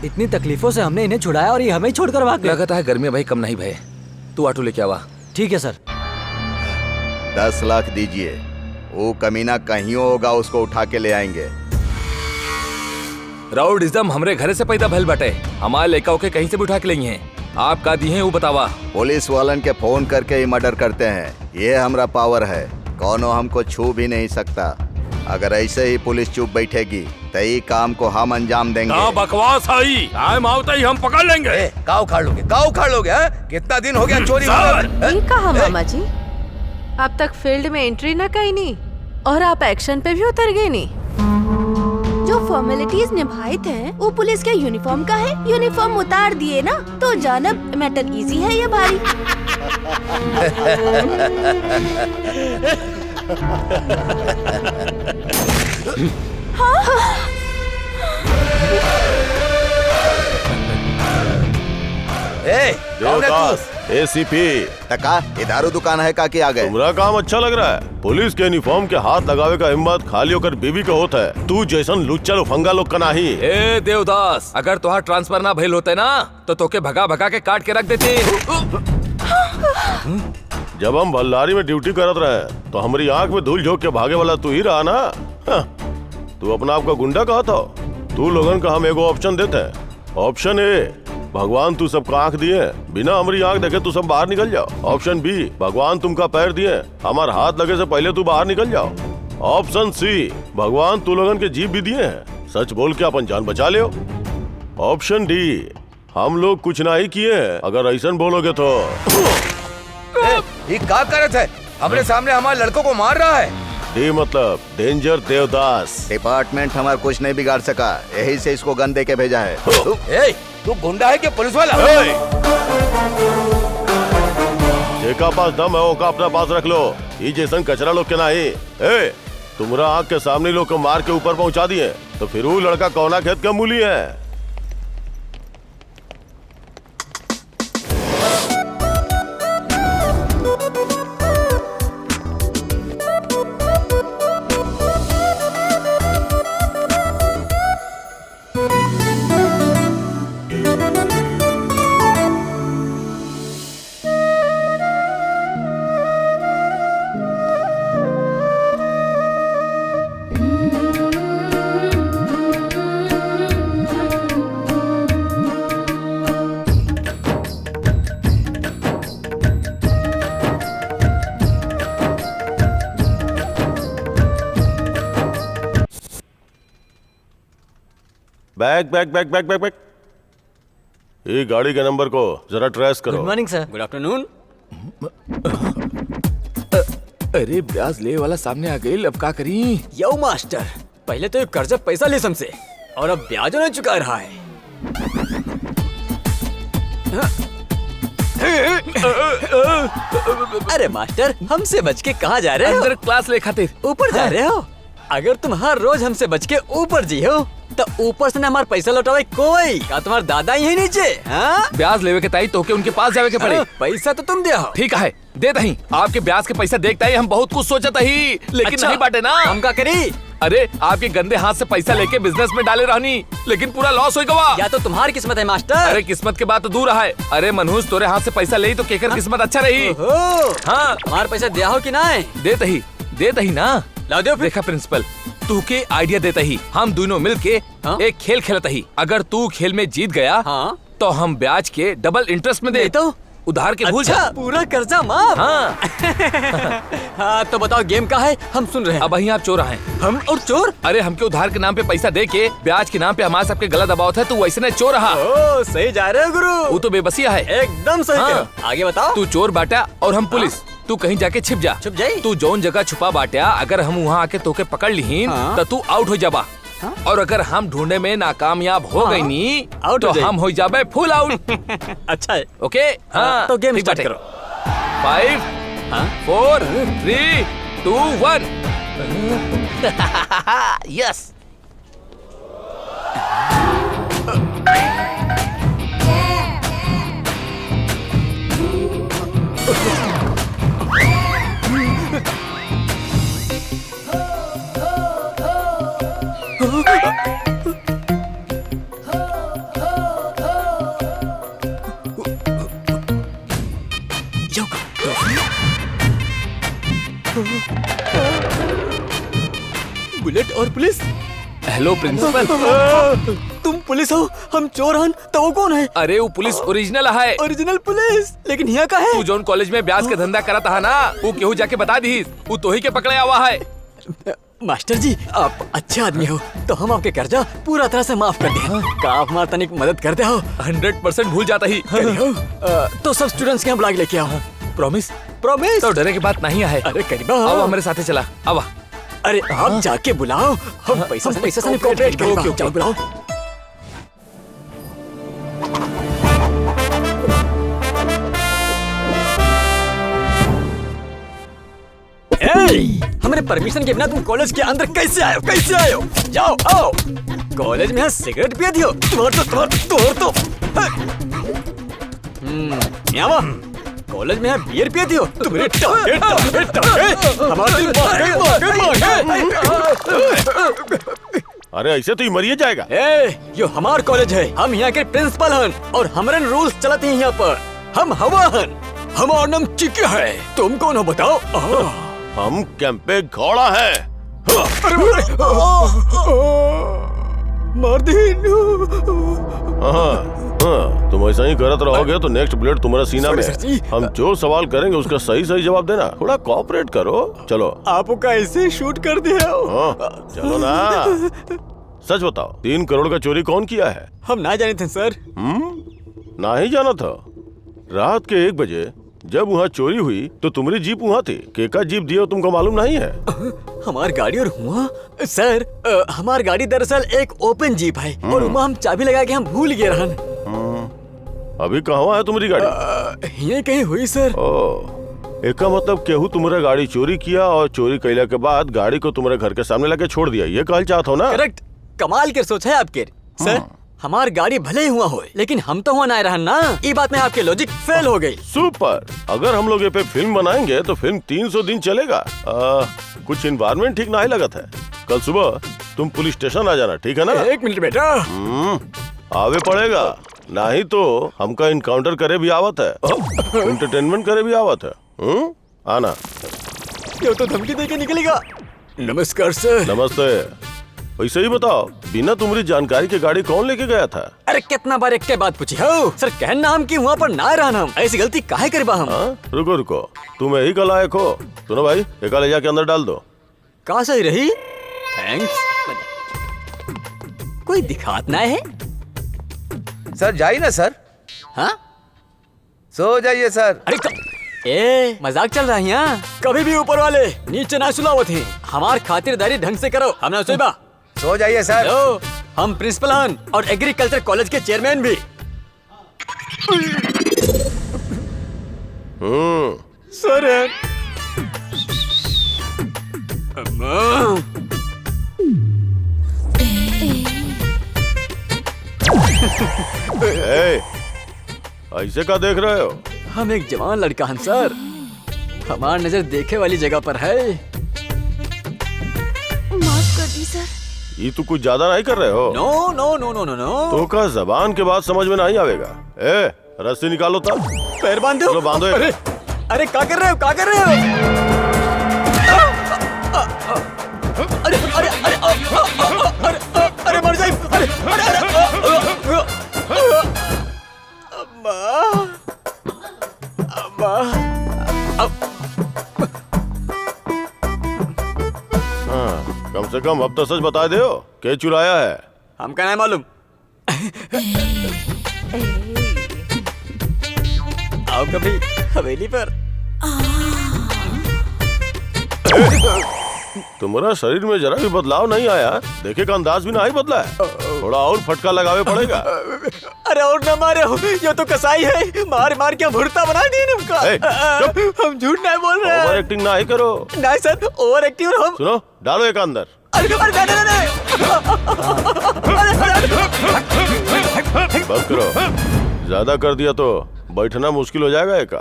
Speaker 9: इतनी तकलीफों से हमने इन्हें छुड़ाया और ये हमें छोड़कर भाग गए।
Speaker 10: लगता है गर्मी भाई कम नहीं भय। तू ऑटो लेके आवा।
Speaker 9: ठीक है सर।
Speaker 6: 10 लाख दीजिए, वो कमीना कहीं होगा, उसको उठा के ले आएंगे।
Speaker 10: राउडिज्म हमरे घरे से पैदा भल बटे, हमारे लेका के कहीं से भी उठा के लेंगे हैं। आप का दिए हैं वो बतावा।
Speaker 6: पुलिस वालन के फोन करके ही मर्डर करते हैं, ये हमरा पावर है। कौनो हमको छू भी नहीं सकता। अगर ऐसे ही पुलिस चुप बैठेगी तो ये काम को हम अंजाम देंगे।
Speaker 3: बकवास आई, टाइम आवता ही हम पकड़ लेंगे।
Speaker 11: काऊ खाड़ लोगे है? कितना दिन हो गया चोरी हुए?
Speaker 1: ये कहा मामा जी, अब तक फील्ड में एंट्री ना कहीं नहीं और आप एक्शन पे भी उतर गए नहीं।
Speaker 15: जो फॉर्मेलिटीज निभाए थे वो पुलिस के यूनिफॉर्म का है। यूनिफॉर्म उतार दिए ना तो जानब मैटर इजी है या भारी?
Speaker 12: एसीपी
Speaker 6: टका, ये दारू दुकान है का कि आ गए?
Speaker 12: तुम्हारा काम अच्छा लग रहा है। पुलिस के यूनिफॉर्म के हाथ लगावे का हिम्मत खाली होकर बीवी का होता है। तू जैसन लुच्चा लोफंगा लोग का नहीं।
Speaker 10: ए देवदास, अगर तुहार ट्रांसफर ना भइल होते ना तो तोके भगा भगा के काट के रख देते।
Speaker 12: जब हम बल्लारी में ड्यूटी करत रहे तो हमारी आंख में धूल झोंक के भागे वाला तू ही रहा ना। तू अपना आप का गुंडा कहा था। तू लोगन का हम एगो ऑप्शन देते हैं। ऑप्शन ए, भगवान तू सबका आंख दिए, बिना हमारी आंख देखे तू सब बाहर निकल जाओ। ऑप्शन बी, भगवान तुमका पैर दिए, हमार हाथ लगे से पहले तू बाहर निकल जाओ। ऑप्शन सी, भगवान तू लोगन के जीभ भी दिए हैं, सच बोल के अपन जान बचा लियो। ऑप्शन डी, हम लोग कुछ ना ही किए, अगर ऐसा बोलोगे तो।
Speaker 11: ये क्या करत है? हमरे सामने हमारे लड़कों को मार रहा है।
Speaker 12: डी मतलब डेंजर देवदास।
Speaker 6: डिपार्टमेंट हमारा कुछ नहीं बिगाड़ सका, यही से इसको गन दे के भेजा है।
Speaker 11: तू गुंडा है क्या पुलिस वाला?
Speaker 12: जेका पास दम है ओका अपना पास रख लो। ये जैसन कचरा लोग के नहीं। तुम्हारा आँख के सामने लोग को मार के ऊपर पहुंचा दिए तो फिर वो लड़का कौना खेत का मूली है? Back back back back back back. ये गाड़ी के नंबर को जरा ट्रेस करो।
Speaker 9: Good morning sir.
Speaker 5: Good afternoon.
Speaker 10: अरे ब्याज ले वाला सामने आ गई, अब का करी?
Speaker 5: यो मास्टर, पहले तो ये कर्जा पैसा ले हमसे और अब ब्याज नहीं चुका रहा है। अरे मास्टर, हमसे बच के कहाँ जा रहे हो?
Speaker 10: अंदर क्लास ले खातिर।
Speaker 5: ऊपर जा रहे हो? अगर तुम हर रोज हमसे बच के ऊपर जी हो तो ऊपर से न हमारे पैसा लौटावे कोई का? तुम्हारा दादा ही नीचे। हाँ?
Speaker 10: ब्याज लेवे के ताई तो के उनके पास जावे के पड़े।
Speaker 5: पैसा तो तुम दे हो।
Speaker 10: ठीक है, देता ही। आपके ब्याज के पैसा देखता ही हम बहुत कुछ सोचता ही, लेकिन
Speaker 5: अच्छा,
Speaker 10: नहीं बांटे ना।
Speaker 5: हम का करी?
Speaker 10: अरे आपके गंदे हाथ से पैसा लेके बिजनेस में डाले रहनी, लेकिन पूरा लॉस हो गवा।
Speaker 5: या तो तुम्हारी किस्मत है मास्टर।
Speaker 10: अरे किस्मत के बात तो दूर है। अरे मनहूस तोरे हाथ से पैसा ले तो केकर किस्मत अच्छा रही।
Speaker 5: हाँ, हमारे पैसा दिया हो कि ना?
Speaker 10: देता ही ना।
Speaker 5: ला दो।
Speaker 10: देखा प्रिंसिपल, तू के आइडिया देता ही हम दोनों मिल के एक खेल खेलता ही। अगर तू खेल में जीत गया तो हम ब्याज के डबल इंटरेस्ट में दे तो उधार के भूल जा।
Speaker 5: पूरा कर्जा माफ।
Speaker 10: हाँ।
Speaker 5: हाँ तो बताओ गेम का है, हम सुन रहे हैं।
Speaker 10: अब वही आप चोर हैं।
Speaker 5: हम और चोर?
Speaker 10: अरे हमके उधार के नाम पे पैसा दे के ब्याज के नाम पे हमारे सबके गला दबाव था, तू वैसे नहीं चोर रहा।
Speaker 5: ओ, सही जा रहे हो गुरु।
Speaker 10: वो तो बेबसिया है।
Speaker 5: एकदम सही।
Speaker 10: हाँ।
Speaker 5: आगे बताओ।
Speaker 10: तू चोर बाटा और हम पुलिस। तू कहीं जाके छिप जा।
Speaker 5: छुप जाई?
Speaker 10: तू जौन जगह छुपा बाटा, अगर हम वहाँ आके तोके पकड़ लीहीन तो तू आउट हो जाबा। और अगर हम ढूंढने में नाकामयाब हो गई नी तो हम हो जाबे फुल आउट।
Speaker 5: अच्छा है।
Speaker 10: ओके। हाँ
Speaker 5: तो गेम स्टार्ट करो।
Speaker 10: 5 4 3 2 1। यस।
Speaker 5: बुलेट और पुलिस।
Speaker 10: Hello principal.
Speaker 5: तुम पुलिस हो, हम चोर हन, तो वो कौन है?
Speaker 10: अरे वो पुलिस ओरिजिनल है।
Speaker 5: Original police? लेकिन यहाँ का है?
Speaker 10: तू जोन कॉलेज में ब्याज के धंधा करता है ना, वो केहू जाके बता दी, वो तो ही के पकड़े हुआ है।
Speaker 5: मास्टर जी, आप अच्छे आदमी हो तो हम आपके कर्जा पूरा तरह से माफ कर दे। का आप हमारा तनिक मदद करते हो?
Speaker 10: 100% भूल जाता ही।
Speaker 5: तो सब स्टूडेंट्स के यहाँ बुला के लेके आओ।
Speaker 10: प्रॉमिस?
Speaker 5: प्रॉमिस?
Speaker 10: तो डरे की बात नहीं है।
Speaker 5: अरे करीबा
Speaker 10: आओ हमारे साथे चला। आवा।
Speaker 5: अरे आप जाके बुलाओ, हम पैसा से कोऑपरेट करेंगे। जाओ बुलाओ। हमारे परमिशन के बिना तुम कॉलेज के अंदर कैसे आए हो? कैसे आए हो? जाओ आओ। कॉलेज में सिगरेट पिए थी हो? तुम्हार कॉलेज में बियर पिए थी हो? तुम्हारे
Speaker 12: अरे ऐसे तो ही मरिए जाएगा।
Speaker 5: यो हमार कॉलेज है, हम यहाँ के प्रिंसिपल हन और हमारे रूल्स चलते हैं यहाँ पर। हम हवा हन, हमारा नाम चिक्की है। तुम कौन हो बताओ?
Speaker 12: हम कैंपे घोड़ा है।
Speaker 5: मार दी।
Speaker 12: तुम ऐसा ही करत रहोगे तो नेक्स्ट बुलेट तुम्हारा सीना में। हम जो सवाल करेंगे उसका सही सही जवाब देना। थोड़ा कोऑपरेट करो। चलो।
Speaker 5: आपको कैसे शूट कर दिया?
Speaker 12: चलो ना। सच बताओ, 3 करोड़ का चोरी कौन किया है?
Speaker 5: हम ना जाने थे सर।
Speaker 12: ना ही जाना था? रात के 1 बजे जब वहाँ चोरी हुई तो तुम्हारी जीप वहाँ थी। केका जीप दिया तुमको मालूम नहीं है?
Speaker 5: हमारी गाड़ी और हुआ सर, हमारी गाड़ी दरअसल एक ओपन जीप है और वहाँ हम चाबी लगा के हम भूल गए रहन।
Speaker 12: अभी कहाँ है तुम्हारी गाड़ी?
Speaker 5: ये कहीं हुई सर।
Speaker 12: एक मतलब केहू तुम्हारा गाड़ी चोरी किया और चोरी कैला के बाद गाड़ी को तुम्हारे घर के सामने लाके छोड़ दिया, ये कहल चाहत हो ना?
Speaker 5: करेक्ट। कमाल के सोच है आपके सर। हमारी गाड़ी भले ही हुआ हो लेकिन हम तो हुआ ना रहन ना। ये बात में आपके लॉजिक फेल हो गई।
Speaker 12: सुपर। अगर हम लोग ये पे फिल्म बनाएंगे तो फिल्म 300 दिन चलेगा। कुछ इन्वायरमेंट ठीक ना ही लगा था। कल सुबह तुम पुलिस स्टेशन आ जाना, ठीक है ना?
Speaker 5: 1 मिनट बेटा।
Speaker 12: आवे पड़ेगा, नहीं तो हमका इनकाउंटर करे भी आवत है, एंटरटेनमेंट करे भी आवत है। आना।
Speaker 5: ये तो धमकी देके निकलेगा। नमस्कार सर।
Speaker 12: नमस्ते। वैसे ही बताओ, बिना तुम्हारी जानकारी के गाड़ी कौन लेके गया था?
Speaker 5: अरे कितना बार एक के बात पूछी हो सर। कहना हम की वहाँ पर ना रहना, हम ऐसी गलती काहे करबा हम?
Speaker 12: रुको रुको, तुम यही का लायक हो। सुनो भाई, एक ले जाके अंदर डाल दो।
Speaker 5: कहाँ सही रही? थैंक्स। कोई दिखात ना है।
Speaker 11: सर जाइए ना सर।
Speaker 5: हाँ
Speaker 11: सो जाइए सर।
Speaker 5: ए मजाक चल रहा है यहाँ। कभी भी ऊपर वाले नीचे ना सुलावत हैं। हमार खातिरदारी ढंग से करो। हम ना सोईबा।
Speaker 11: सो जाइए सर।
Speaker 5: हम प्रिंसिपल हन और एग्रीकल्चर कॉलेज के चेयरमैन भी। सर
Speaker 12: ऐसे का देख रहे हो?
Speaker 5: हम एक जवान लड़का हन सर। हमार नजर देखे वाली जगह पर है।
Speaker 15: माफ कर दी सर।
Speaker 12: ये तू कुछ ज्यादा नहीं कर रहे हो?
Speaker 5: No no no no no no.
Speaker 12: तो का जबान के बाद समझ में नहीं आवेगा। ए रस्सी निकालो तब।
Speaker 5: पैर बांधो।
Speaker 12: चलो बांधो।
Speaker 5: अरे अरे क्या कर रहे हो? क्या कर रहे हो? अरे अरे अरे अरे अरे मर जाए। अरे अरे अम्मा अम्मा।
Speaker 12: हाँ, कम से कम अब तो सच बता दे हो क्या चुराया है।
Speaker 5: हमका नहीं मालूम। आओ कभी हवेली पर।
Speaker 12: तुम्हारा शरीर में जरा भी बदलाव नहीं आया। देखे का अंदाज भी नहीं बदला है। थोड़ा और फटका लगावे पड़ेगा।
Speaker 5: अरे और न मारे हो, ये तो कसाई है। मार मार के भुरता बना दिए उनका। हम झूठ नहीं बोल रहे हैं।
Speaker 12: ओवर एक्टिंग ना ही करो।
Speaker 5: नहीं सर ओवर एक्टिंग। और हम
Speaker 12: सुनो डालो एक अंदर।
Speaker 5: अरे अरे
Speaker 12: बस करो। ज्यादा कर दिया तो बैठना मुश्किल हो जाएगा। एक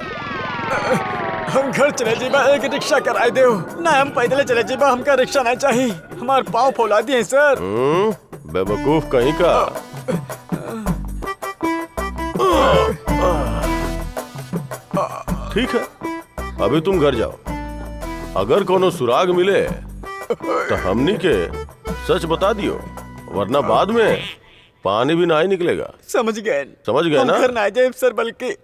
Speaker 5: हम घर चले जीबा। एक रिक्शा कराए दो ना। हम पैदल चले जीबा। हमका रिक्शा नहीं चाहिए। हमारे पाँव फौला दिए सर।
Speaker 12: बेवकूफ कहीं का। ठीक है अभी तुम घर जाओ। अगर कोनो सुराग मिले तो हमनी के सच बता दियो, वरना बाद में पानी भी ना ही निकलेगा।
Speaker 5: समझ गए।
Speaker 12: समझ गए ना?
Speaker 5: घर ना जाए सर बल्कि।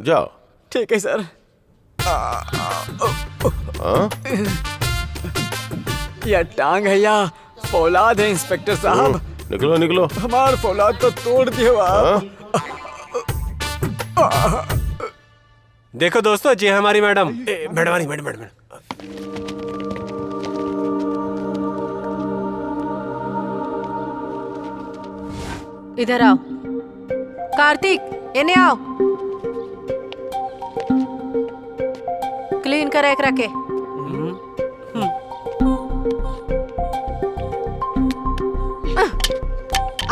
Speaker 12: जाओ।
Speaker 5: ठीक है सर। या टांग है या फौलाद है इंस्पेक्टर साहब।
Speaker 12: निकलो निकलो।
Speaker 5: हमार फौलाद तो तोड़ दियो आप।
Speaker 14: देखो दोस्तों जी हमारी मैडम। Madam madam.
Speaker 1: इधर आओ। कार्तिक इन्हें आओ। क्लीन कर एक रखे।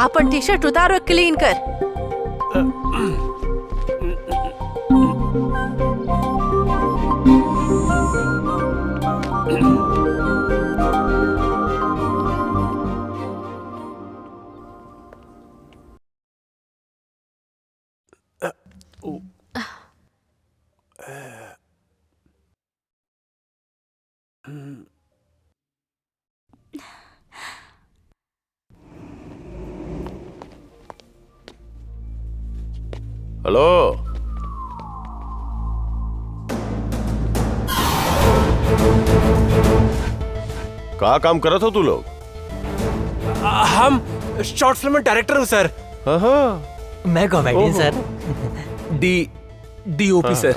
Speaker 1: अपन टी शर्ट उतारो क्लीन कर।
Speaker 12: हेलो कहाँ काम करत हो तू लोग?
Speaker 14: हम शॉर्ट फिल्म में डायरेक्टर हूँ सर।
Speaker 9: मैं comedian sir.
Speaker 14: DOP sir.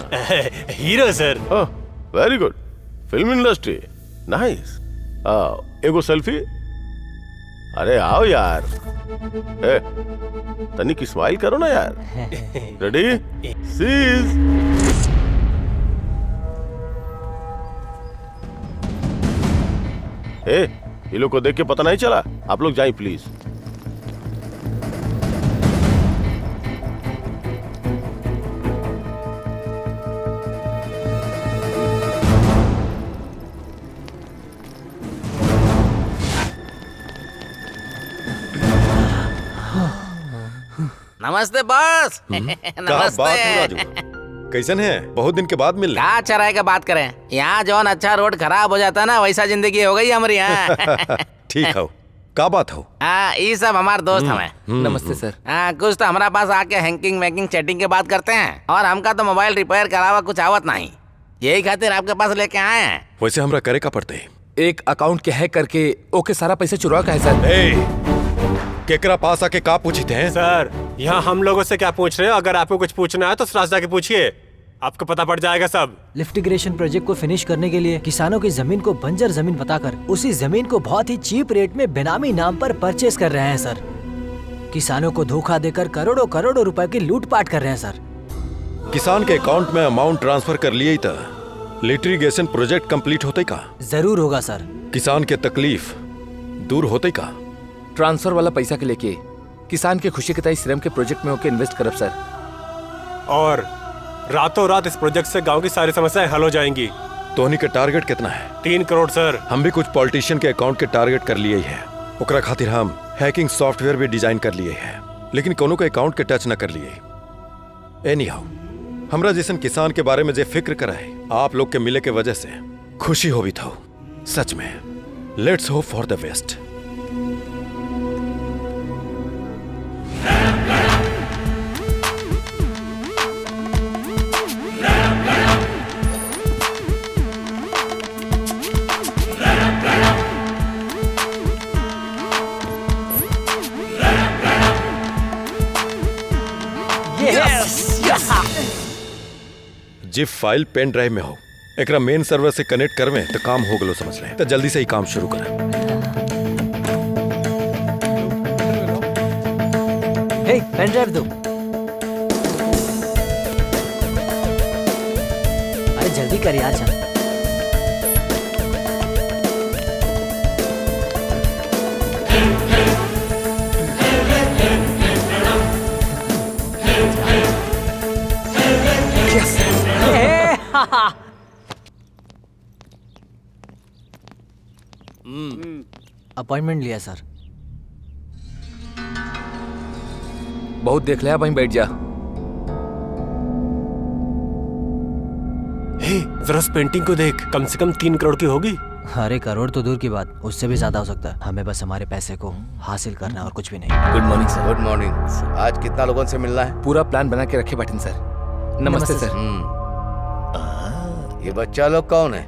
Speaker 14: Hero sir.
Speaker 12: Very good. Film industry nice. एगो सेल्फी। अरे आओ यार। तनिक स्माइल करो ना यार। Ready cheese. ये लोग को देख के पता नहीं चला? आप लोग जाइए प्लीज।
Speaker 16: नमस्ते बॉस।
Speaker 2: नमस्ते। कैसन है? बहुत दिन के बाद मिल रहे।
Speaker 16: क्या चराई का बात करें। यहाँ जो अच्छा रोड खराब हो जाता ना वैसा जिंदगी हो गई हमारी यहाँ।
Speaker 2: ठीक हो। का बात हो?
Speaker 16: ये सब हमारे दोस्त हमें।
Speaker 10: नमस्ते सर।
Speaker 16: कुछ तो हमारा पास आके हैंकिंग वैंकिंग चैटिंग के बात करते हैं और हमका तो मोबाइल रिपेयर करावा कुछ आवत नहीं। यही खातिर आपके पास लेके आए हैं।
Speaker 2: वैसे हमरा करे का पड़ते
Speaker 10: एक अकाउंट के हैक करके ओके सारा पैसा चुरा का है सर।
Speaker 2: केकरा पास आके का पूछते हैं?
Speaker 14: सर यहाँ हम लोगों से क्या पूछ रहे हो? अगर आपको कुछ पूछना है तो सराज जाके पूछिए, आपको पता पड़ जाएगा सब।
Speaker 9: लिफ्टिग्रेशन प्रोजेक्ट को फिनिश करने के लिए किसानों की जमीन को बंजर जमीन बताकर उसी जमीन को बहुत ही चीप रेट में बेनामी नाम पर परचेस कर रहे हैं सर। किसानों को धोखा देकर करोड़ों करोड़ों रुपए की लूटपाट कर रहे हैं सर।
Speaker 2: किसान के अकाउंट में अमाउंट ट्रांसफर कर लिए था, लिटिगेशन प्रोजेक्ट कंप्लीट होते का?
Speaker 9: जरूर होगा सर।
Speaker 2: किसान के तकलीफ दूर होते का?
Speaker 10: ट्रांसफर वाला पैसा के लेके किसान के खुशी के तय श्रम के प्रोजेक्ट में होके इन्वेस्ट करब सर।
Speaker 14: और रातों रात इस प्रोजेक्ट से गांव की सारी समस्याएं हल हो जाएंगी।
Speaker 2: तोहनी का टारगेट कितना है?
Speaker 14: 3 करोड़ सर।
Speaker 2: हम भी कुछ पॉलिटिशियन के अकाउंट के टारगेट कर लिए है। ओकरा खातिर हम हैकिंग सॉफ्टवेयर भी डिजाइन कर लिए है, लेकिन कोनो के अकाउंट के टच न कर लिए। एनी हाउ, हमरा जैसन किसान के बारे में जे फिक्र करा है आप लोग के मिले के वजह से खुशी हो भी था। सच में let's hope for the best. Zip file pen drive में हो, एकरा मेन सर्वर से कनेक्ट करवे तो काम हो गलो समझ ले। तो जल्दी से ही काम शुरू कर।
Speaker 9: हे, पेन ड्राइव दो। अरे जल्दी कर यार, चल। अपॉइंटमेंट लिया सर।
Speaker 10: बहुत देख लिया, वहीं बैठ जा।
Speaker 14: हे, जरा उस पेंटिंग को देख, कम से कम 3 करोड़ की होगी।
Speaker 9: अरे करोड़ तो दूर की बात, उससे भी ज्यादा हो सकता है। हमें बस हमारे पैसे को हासिल करना और कुछ भी नहीं।
Speaker 11: Good morning sir. Good morning. आज कितना लोगों से मिलना है?
Speaker 10: पूरा प्लान बना के रखे पाटिन सर। नमस्ते सर।
Speaker 11: ये बच्चा लोग कौन है?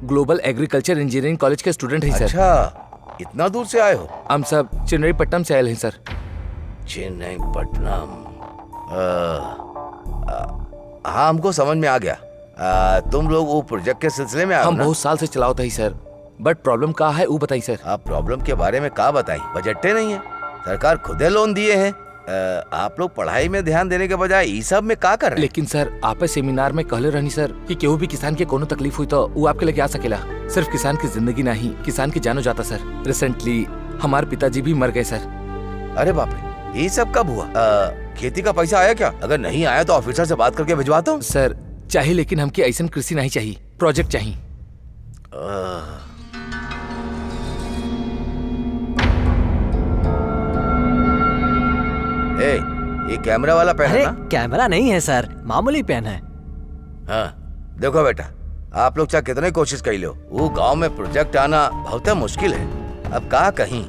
Speaker 10: ग्लोबल एग्रीकल्चर इंजीनियरिंग कॉलेज के स्टूडेंट है सर।
Speaker 11: अच्छा, इतना दूर से आए हो?
Speaker 10: हम सब चेन्नईपट्टनम से आए हैं सर।
Speaker 11: चेन्नईपट्टनम? हाँ, हमको समझ में आ गया। तुम लोग वो प्रोजेक्ट के सिलसिले में आए हो
Speaker 10: हम
Speaker 11: ना?
Speaker 10: बहुत साल से चलाओ ही सर, बट प्रॉब्लम का है वो बताइए सर।
Speaker 11: आप प्रॉब्लम के बारे में का बताई? बजटे नहीं है, सरकार खुदे लोन दिए हैं। आप लोग पढ़ाई में ध्यान देने के बजाय ये सब में का कर रहे हैं?
Speaker 10: लेकिन सर आप सेमिनार में कहले रहनी सर कि केहू भी किसान के कोनो तकलीफ हुई तो वो आपके लेके आ सकेला। सिर्फ किसान की जिंदगी नहीं, किसान की जानो जाता सर। रिसेंटली हमारे पिताजी भी मर गए सर।
Speaker 11: अरे बाप रे, ये सब कब हुआ? खेती का पैसा आया क्या? अगर नहीं आया तो ऑफिसर से बात करके भिजवाता हूँ।
Speaker 10: सर चाहिए, लेकिन हमके ऐसा कृषि नहीं चाहिए, प्रोजेक्ट चाहिए। ये
Speaker 11: कैमरा वाला पेन है ना?
Speaker 9: कैमरा नहीं है सर, मामूली पेन है।
Speaker 11: हाँ, देखो बेटा, आप लोग चाहे कितने कोशिश कर लो, वो गांव में प्रोजेक्ट आना बहुत मुश्किल है। अब का कहीं,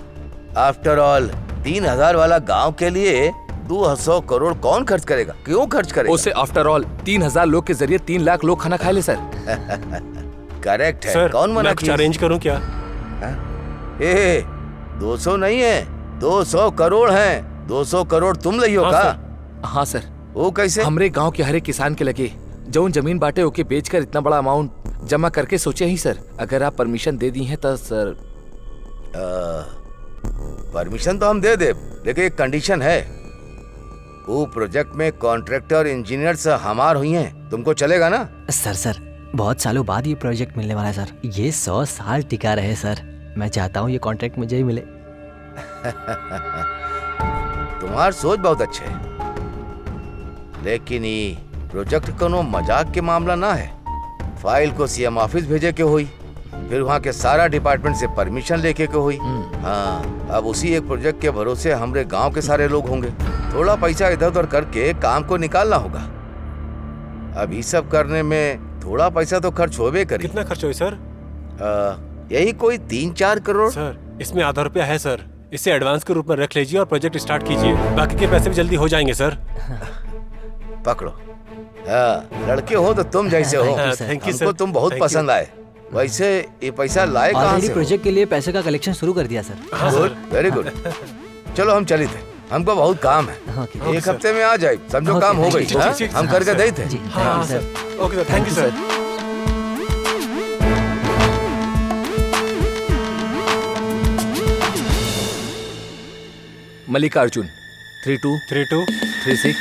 Speaker 11: आफ्टर ऑल 3000 वाला गांव के लिए 200 करोड़ कौन खर्च करेगा? क्यों खर्च करेगा?
Speaker 10: उसे आफ्टर ऑल 3000 लोग के जरिए 3 लाख लोग खाना खाए ले सर।
Speaker 11: करेक्ट है
Speaker 14: सर,
Speaker 11: कौन मना
Speaker 14: किया? अरेंज करूं क्या?
Speaker 11: 200 नहीं है, 200 करोड़ है। 200 करोड़ तुम लियो का?
Speaker 10: हाँ सर।
Speaker 11: वो कैसे?
Speaker 10: हमरे गांव के हर एक किसान के लगे जो जमीन बांटे ओके बेचकर इतना बड़ा अमाउंट जमा करके सोचे ही सर, अगर आप परमिशन दे दी हैं तो सर।
Speaker 11: परमिशन तो हम दे दे, लेकिन एक कंडीशन है। वो प्रोजेक्ट में कॉन्ट्रैक्टर इंजीनियर्स हमार हुई हैं, तुमको चलेगा ना?
Speaker 9: सर बहुत सालों बाद ये प्रोजेक्ट मिलने वाला है सर। ये 100 साल टिका रहे सर। मैं चाहता हूँ ये कॉन्ट्रैक्ट मुझे ही मिले।
Speaker 11: तुम्हार सोच बहुत अच्छे है, लेकिन ये प्रोजेक्ट कोनो मजाक के मामला ना है। फाइल को सीएम ऑफिस भेजे के हुई, फिर वहाँ के सारा डिपार्टमेंट से परमिशन लेके के हुई। हाँ, अब उसी एक प्रोजेक्ट के भरोसे हमारे गांव के सारे लोग होंगे। थोड़ा पैसा इधर उधर करके काम को निकालना होगा। अब ये सब करने में थोड़ा पैसा तो खर्च होबे करी।
Speaker 14: कितना खर्च हुई सर?
Speaker 11: यही कोई 3-4 करोड़।
Speaker 14: सर इसमें आधा रुपया है सर, इसे एडवांस के रूप में रख लीजिए और प्रोजेक्ट स्टार्ट कीजिए। बाकी के पैसे भी जल्दी हो जाएंगे सर।
Speaker 11: पकड़ो। हाँ, लड़के हो तो तुम जैसे हो,
Speaker 14: थैंक यू
Speaker 11: हमको
Speaker 14: सर।
Speaker 11: तुम बहुत पसंद आए। वैसे ये पैसा लाए कहाँ
Speaker 9: ऑलरेडी
Speaker 11: से?
Speaker 9: प्रोजेक्ट के लिए पैसे का कलेक्शन शुरू कर दिया सर।
Speaker 11: Good, very good. चलो हम चले थे, हमको बहुत काम है। एक हफ्ते में आ जाए, समझो काम हो गई। हाँ? हम करके दे थे।
Speaker 14: हाँ sir. Okay sir, thank you sir.
Speaker 10: Mallikarjun 32
Speaker 14: 32
Speaker 10: 36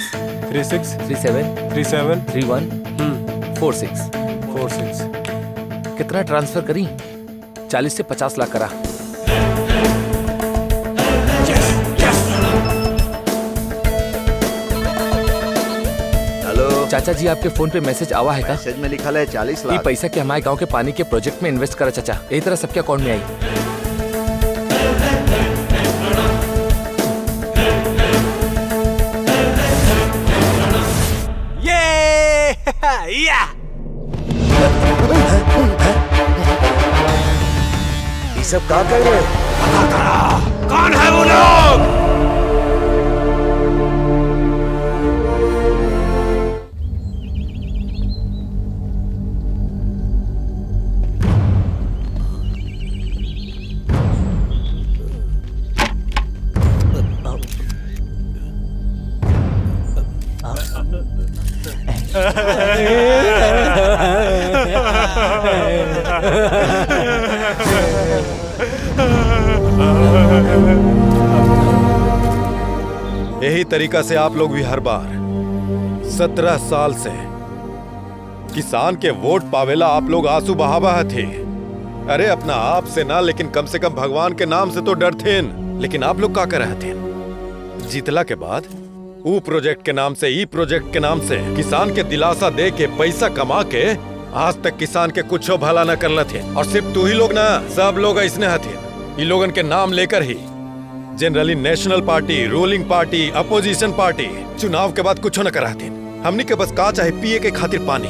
Speaker 14: 36
Speaker 10: 37
Speaker 14: 37
Speaker 10: 31 46
Speaker 14: 46।
Speaker 10: कितना ट्रांसफर करी? 40 से 50 लाख करा।
Speaker 6: हेलो
Speaker 10: चाचा जी, आपके फोन पे मैसेज आवा है का?
Speaker 6: मैसेज में लिखा है 40
Speaker 10: ये
Speaker 6: लाख।
Speaker 10: पैसा के हमारे गांव के पानी के प्रोजेक्ट में इन्वेस्ट करा चाचा। यही तरह सबके अकाउंट में आई।
Speaker 11: ये सब क्या कर रहे हो?
Speaker 17: कौन है वो लोग?
Speaker 2: यही तरीका से आप लोग भी हर बार 17 साल से किसान के वोट पावेला आप लोग आंसू बहा थे। अरे अपना आप से ना, लेकिन कम से कम भगवान के नाम से तो डरते। लेकिन आप लोग क्या कर रहे थे? जीतला के बाद ऊ प्रोजेक्ट के नाम से, ई प्रोजेक्ट के नाम से किसान के दिलासा दे के पैसा कमा के आज तक किसान के कुछ भला न करना थे। और सिर्फ तू ही लोग ना, सब लोग ऐसने हथे। ये लोगन के नाम लेकर ही generally national party, ruling party, opposition party चुनाव के बाद कुछ न कराते। हमनी के बस का चाहे पिए के खातिर पानी,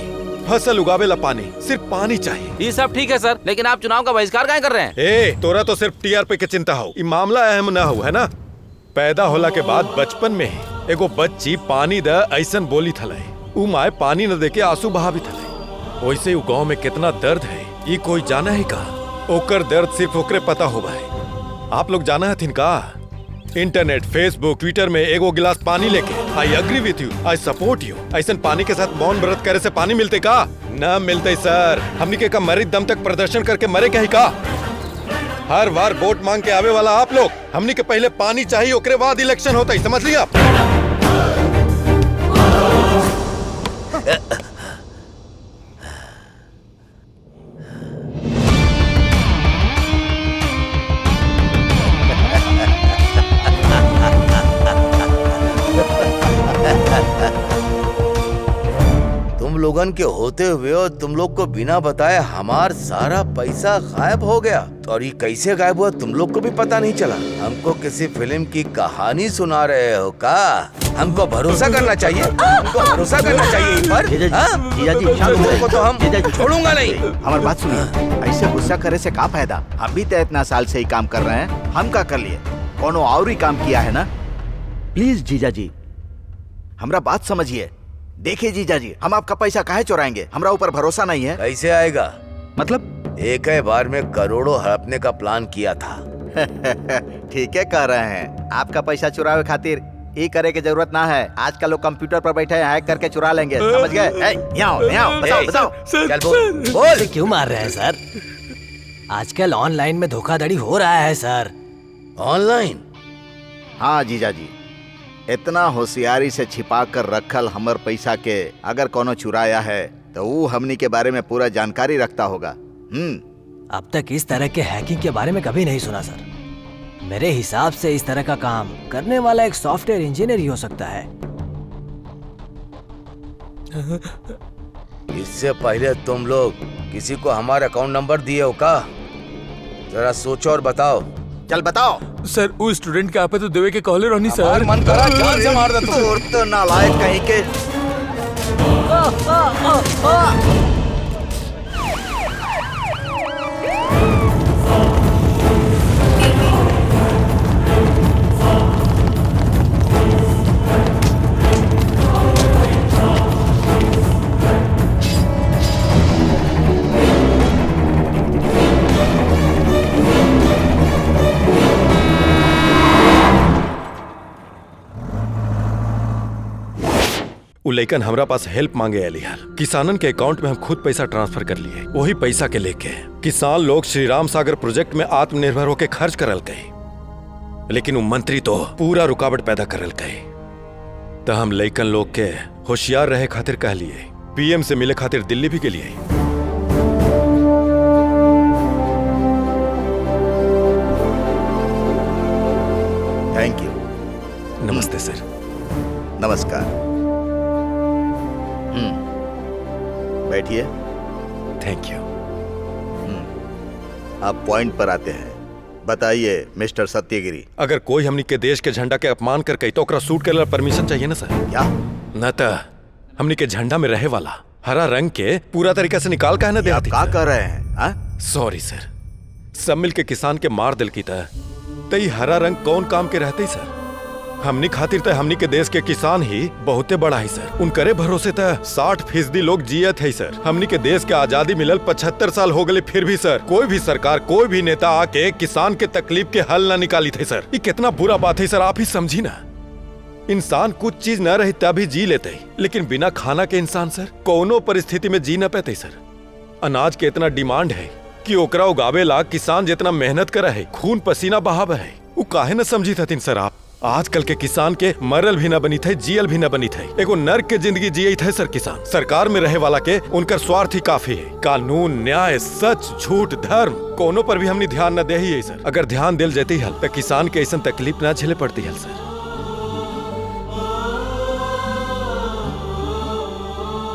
Speaker 2: फसल उगावे ला पानी, सिर्फ पानी चाहिए।
Speaker 16: ये सब ठीक है सर, लेकिन आप चुनाव का बहिष्कार काहे कर रहे हैं?
Speaker 2: ए, तोरा तो सिर्फ टीआरपी की चिंता हो। ये मामला अहम ना हो, है ना? पैदा होला के बाद बचपन में ही एगो बच्ची पानी द ऐसन बोली थले, ऊ माए पानी न दे के आंसू बहावी थले। वैसे ऊ गाँव में कितना दर्द है ये कोई जाना है का? ओकर दर्द सिर्फ ओकरे पता हो भाई। आप लोग जाना हथिन का? इंटरनेट, फेसबुक, ट्विटर में एगो गिलास पानी लेके I agree with you, I support you, ऐसन पानी के साथ मौन व्रत करे से पानी मिलते का? न मिलते सर। हमनी के मरे दम तक प्रदर्शन करके मरे कहीं का? हर बार वोट मांग के आवे वाला आप लोग, हमनी के पहले पानी चाहिए, ओकरे बाद इलेक्शन होता है, समझ लिया?
Speaker 11: तुम लोगन के होते हुए और तुम लोग को बिना बताए हमार सारा पैसा गायब हो गया। और ये कैसे गायब हुआ तुम लोग को भी पता नहीं चला। हमको किसी फिल्म की कहानी सुना रहे हो का? हमको भरोसा करना चाहिए, हमको भरोसा करना चाहिए इन पर।
Speaker 6: जीजा जी शांत
Speaker 11: तुम लोग को तो हम छोड़ूंगा नहीं।
Speaker 6: हमारी बात सुनिए, ऐसे गुस्सा करे से क्या फायदा? हम भी तो इतना साल से ही काम कर रहे हैं, हम क्या कर लिए? कोनो और ही काम किया है ना? प्लीज जीजा जी हमारा बात समझिए। देखिए जीजा जी, हम आपका पैसा काहे चुराएंगे? हमारा ऊपर भरोसा नहीं है।
Speaker 11: कैसे आएगा?
Speaker 6: मतलब
Speaker 11: एक ही बार में करोड़ों हड़पने का प्लान किया था।
Speaker 6: ठीक है कह रहे हैं, आपका पैसा चुरावे खातिर ये करे की जरूरत ना है। आजकल लोग कंप्यूटर पर बैठे हैक करके चुरा लेंगे, समझ गए? बताओ।
Speaker 11: चल बोल।
Speaker 9: क्यों मार रहे हैं सर? आजकल ऑनलाइन में धोखाधड़ी हो रहा है सर।
Speaker 11: ऑनलाइन?
Speaker 6: हाँ जीजा जी, इतना होशियारी से छिपा कर रखल हमर पैसा के अगर कोनो चुराया है तो वो हमनी के बारे में पूरा जानकारी रखता होगा।
Speaker 9: अब तक इस तरह के हैकिंग के बारे में कभी नहीं सुना सर। मेरे हिसाब से इस तरह का काम करने वाला एक सॉफ्टवेयर इंजीनियर ही हो सकता है।
Speaker 11: इससे पहले तुम लोग किसी को हमारा अकाउंट नंबर दिए हो का? जरा सोचो और बताओ।
Speaker 6: चल बताओ।
Speaker 10: सर वो स्टूडेंट के आपे तो देवे के कहले रहनी सर।
Speaker 11: मन करा जान से मार दे
Speaker 6: तो नालायक कहीं के।
Speaker 2: वो लेकिन हमरा पास हेल्प मांगे आली हल। किसानन के अकाउंट में हम खुद पैसा ट्रांसफर कर लिए। वही पैसा के लेके किसान लोग श्री राम सागर प्रोजेक्ट में आत्मनिर्भर होके खर्च करल गए, लेकिन वो मंत्री तो पूरा रुकावट पैदा करल गए। तो हम लेकिन लोग के होशियार रहे खातिर कह लिए, पीएम से मिले खातिर दिल्ली भी के लिए।
Speaker 6: Thank you.
Speaker 2: नमस्ते सर।
Speaker 6: नमस्कार। बैठिए।
Speaker 2: Thank you.
Speaker 6: आप पॉइंट पर आते हैं। बताइए मिस्टर सत्यगिरी।
Speaker 2: अगर कोई हमनी के देश के झंडा के अपमान कर कही तो ओकरा सूट करे परमिशन चाहिए ना सर?
Speaker 6: क्या?
Speaker 2: न तो हमनी के झंडा में रहे वाला हरा रंग के पूरा तरीका से निकाल का है ना दे।
Speaker 6: आप क्या कर रहे हैं?
Speaker 2: सॉरी सर, सब मिल के किसान के मार दिल की था। तई हरा रंग कौन काम के रहते ही सर? हमनी खातिर तो हमनी के देश के किसान ही बहुते बड़ा है सर। उनकरे भरोसे तो 60% लोग जियत है सर। हमनी के देश के आजादी मिलल 75 साल हो गए, फिर भी सर कोई भी सरकार, कोई भी नेता आके किसान के तकलीफ के हल ना निकाली थे सर। ये कितना बुरा बात है सर, आप ही समझी ना। इंसान कुछ चीज न रही तभी जी लेते ही, लेकिन बिना खाना के इंसान सर कोनो परिस्थिति में जी न पाते सर। अनाज के इतना डिमांड है कि ओकरा उगावे ला किसान जितना मेहनत करा है, खून पसीना बहाव है, वो काहे न समझी थीन सर आप। आजकल के किसान के मरल भी न बनी थे, जियल भी न बनी थे। एगो नर्क के जिंदगी जिये थे सर किसान। सरकार में रहे वाला के उनकर स्वार्थ ही काफी है। कानून, न्याय, सच, झूठ, धर्म कोनो पर भी हमने ध्यान न दे ही है सर। अगर ध्यान दिल जेती हल तो किसान के ऐसा तकलीफ न झेले पड़ती हल सर।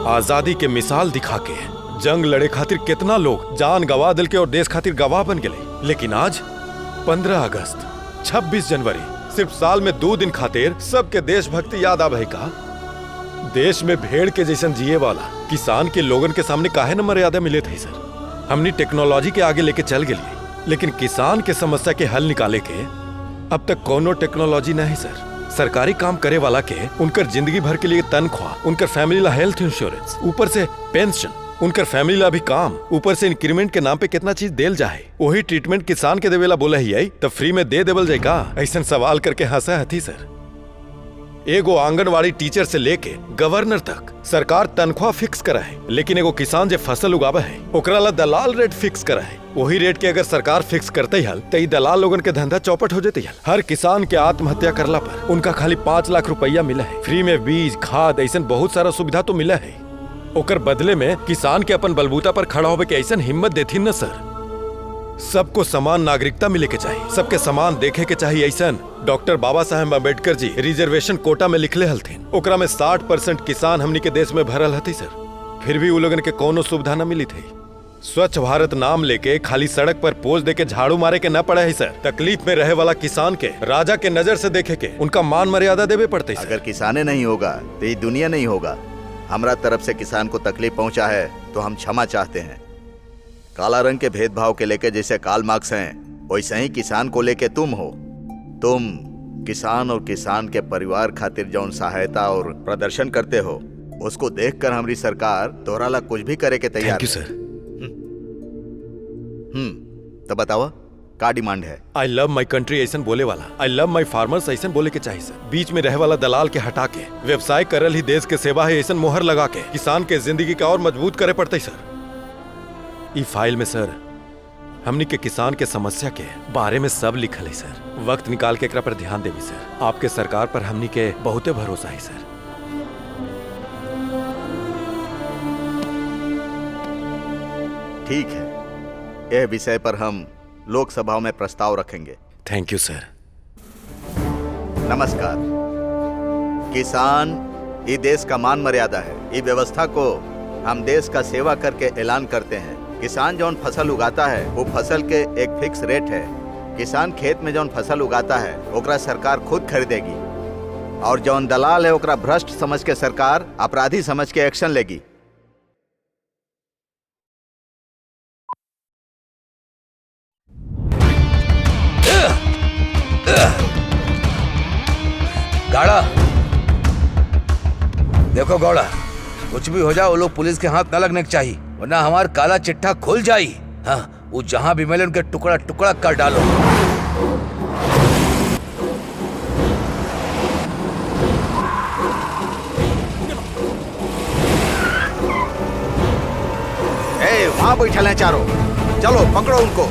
Speaker 2: आजादी के मिसाल दिखा के जंग लड़े खातिर कितना लोग जान गवा दिल के और देश खातिर गवाह बन गए, लेकिन आज 15 अगस्त 26 जनवरी सिर्फ साल में 2 दिन खातिर सबके देशभक्ति याद आवे का। देश में भेड़ के जैसन जिए वाला किसान के लोगन के सामने काहे न मर्यादा मिले थे सर। हमने टेक्नोलॉजी के आगे लेके चल गए, लेकिन किसान के समस्या के हल निकाले के अब तक कोनो टेक्नोलॉजी नहीं सर। सरकारी काम करे वाला के उनकर जिंदगी भर के लिए तनख्वाह, उनकर फैमिली ला हेल्थ इंश्योरेंस, ऊपर से पेंशन, उनकर फैमिली ला भी काम, ऊपर से इंक्रीमेंट के नाम पे कितना चीज देल जाए। वही ट्रीटमेंट किसान के देवेला बोला ही आई तो फ्री में दे देवल जाएगा। ऐसा सवाल करके हंसा हथी सर। एगो आंगनवाड़ी टीचर से लेके गवर्नर तक सरकार तनख्वाह फिक्स करा है, लेकिन एगो किसान जो फसल उगावा है ओकरा ला दलाल रेट फिक्स करा है। वही रेट के अगर सरकार फिक्स करते ही हल तो दलाल लोगन के धंधा चौपट हो जाते हल। हर किसान के आत्महत्या करला पर उनका खाली 5 लाख रुपया मिला है। फ्री में बीज, खाद, ऐसा बहुत सारा सुविधा तो मिला है। ओकर बदले में किसान के अपन बलबूता पर खड़ा होवे के ऐसा हिम्मत देती न सर। सबको समान नागरिकता मिले के चाहिए, सबके समान देखे के चाहिए। ऐसा doctor Baba Saheb Ambedkar ji reservation quota में लिखले हलथिन, ओकरा में 60% किसान हमनी के देश में भरल हती सर। फिर भी उ लोगन के कोनो सुविधा न मिली थी। स्वच्छ भारत नाम लेके खाली सड़क पर पोज देके झाड़ू मारे के न पड़े है सर। तकलीफ में रहे वाला किसान के राजा के नजर से देखे के उनका मान मर्यादा देवे पड़ते।
Speaker 6: अगर किसाने नहीं होगा तो ये दुनिया नहीं होगा। हमरा तरफ से किसान को तकलीफ पहुंचा है तो हम क्षमा चाहते हैं। काला रंग के भेदभाव के लेके जैसे कार्ल मार्क्स हैं, वैसे ही किसान को लेके तुम हो। तुम किसान और किसान के परिवार खातिर जौन सहायता और प्रदर्शन करते हो, उसको देखकर हमारी सरकार तोहरा ला कुछ भी करे के तैयार है।
Speaker 2: सर।
Speaker 6: तो बताओ का डिमांड है?
Speaker 2: आई लव माई कंट्री ऐसा बोले वाला, आई लव माई फार्मर्स ऐसा बोले के चाहिए सर। बीच में रहे वाला दलाल के हटा के व्यवसाय करल ही देश के सेवा है ऐसा मोहर लगा के किसान के जिंदगी का और मजबूत करे पड़ते सर। ई फाइल में सर हमनी के किसान के समस्या के बारे में सब लिखल है सर। वक्त निकाल के एकरा पर ध्यान देवी सर। आपके सरकार पर हमनी के बहुते भरोसा है सर।
Speaker 6: ठीक है, यह विषय पर हम लोकसभा में प्रस्ताव रखेंगे।
Speaker 2: Thank you sir.
Speaker 6: नमस्कार। किसान ये देश का मान मर्यादा है। ये व्यवस्था को हम देश का सेवा करके ऐलान करते हैं। किसान जौन फसल उगाता है वो फसल के एक फिक्स रेट है। किसान खेत में जौन फसल उगाता है ओकरा सरकार खुद खरीदेगी, और जौन दलाल है ओकरा भ्रष्ट समझ के सरकार अपराधी समझ के एक्शन लेगी।
Speaker 11: गाड़ा देखो गौड़ा, कुछ भी हो जाए वो लोग पुलिस के हाथ न लगने चाहिए, वरना हमार काला चिट्ठा खुल जाई। हाँ, वो जहां भी मिले उनके टुकड़ा टुकड़ा कर डालो। कहाँ बैठल हैं चारों? चलो पकड़ो उनको।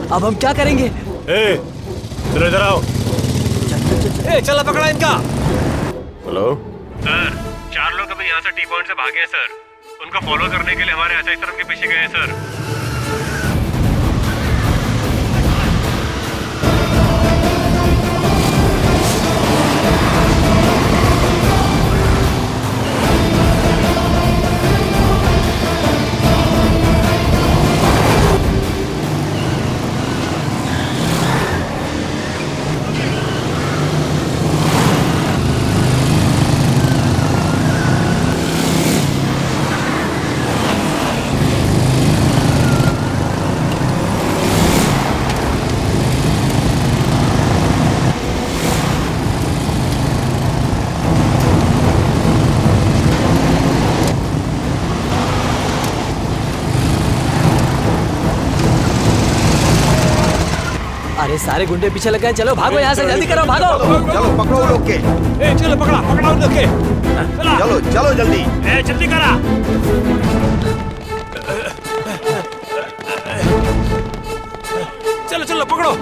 Speaker 9: अब हम क्या करेंगे?
Speaker 14: इधर आओ। चला पकड़ा इनका।
Speaker 12: हेलो
Speaker 14: सर, 4 लोग अभी यहाँ से टी पॉइंट से भागे हैं सर। उनको फॉलो करने के लिए हमारे एसआई सर उनके पीछे गए हैं सर।
Speaker 9: अरे सारे गुंडे पीछे लग गए, चलो भागो यहाँ से, जल्दी करो, भागो।
Speaker 11: चलो पकड़ो लोग के।
Speaker 14: चलो पकड़ा उन लोग के।
Speaker 11: चलो चलो जल्दी।
Speaker 14: जल्दी करा। चलो चलो पकड़ो।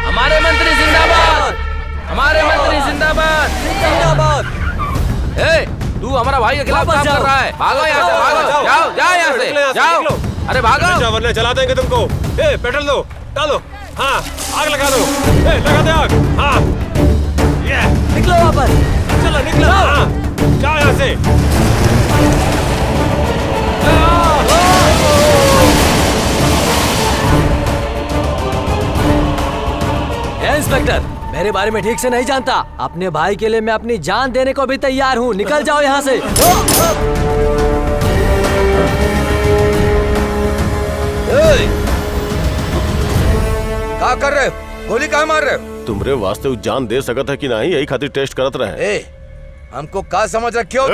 Speaker 16: हमारे मंत्री जिंदाबाद, हमारे मंत्री जिंदाबाद जिंदाबाद। तू हमारा भाई के खिलाफ काम कर रहा है, भागो यहाँ से, भागो, जाओ जाओ यहाँ से, जाओ। अरे भागो,
Speaker 14: वरना जला देंगे तुमको। पेट्रोल दो, डालो। हाँ, आग लगा दो। लगा दे आग। हाँ,
Speaker 9: निकलो वहाँ पर।
Speaker 14: चलो निकलो। हाँ, जाओ यहाँ से।
Speaker 9: इंस्पेक्टर, मेरे बारे में ठीक से नहीं जानता। अपने भाई के लिए मैं अपनी जान देने को भी तैयार हूँ। निकल जाओ यहाँ से।
Speaker 11: क्या कर रहे हो? गोली कहाँ मार रहे हो?
Speaker 12: तुमरे वास्ते जान दे सकत है कि नहीं, यही खातिर टेस्ट करत रहे।
Speaker 11: हमको क्या समझ रखे हो?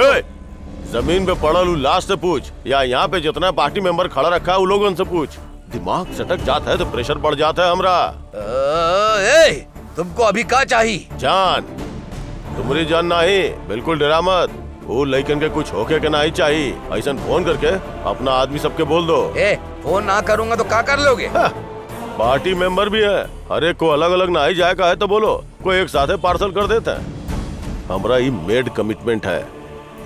Speaker 12: जमीन पे पड़ल लाश से पूछ, या यहाँ पे जितना पार्टी मेंबर खड़ा रखा है वो लोगों से पूछ। दिमाग सटक जाता है तो प्रेशर बढ़ जाता है हमरा।
Speaker 11: तुमको अभी क्या चाहिए?
Speaker 12: जान। तुम्हारी जान नहीं, बिल्कुल डरा मत। वो लड़कन के कुछ होके के नहीं चाहिए। ऐसा फोन करके अपना आदमी सबके बोल दो।
Speaker 11: फोन ना करूंगा तो क्या कर लोगे?
Speaker 12: पार्टी मेंबर भी है, हर एक को अलग अलग ना ही जाएगा है तो बोलो, कोई एक साथ पार्सल कर देता है। हमरा ये मेड कमिटमेंट है।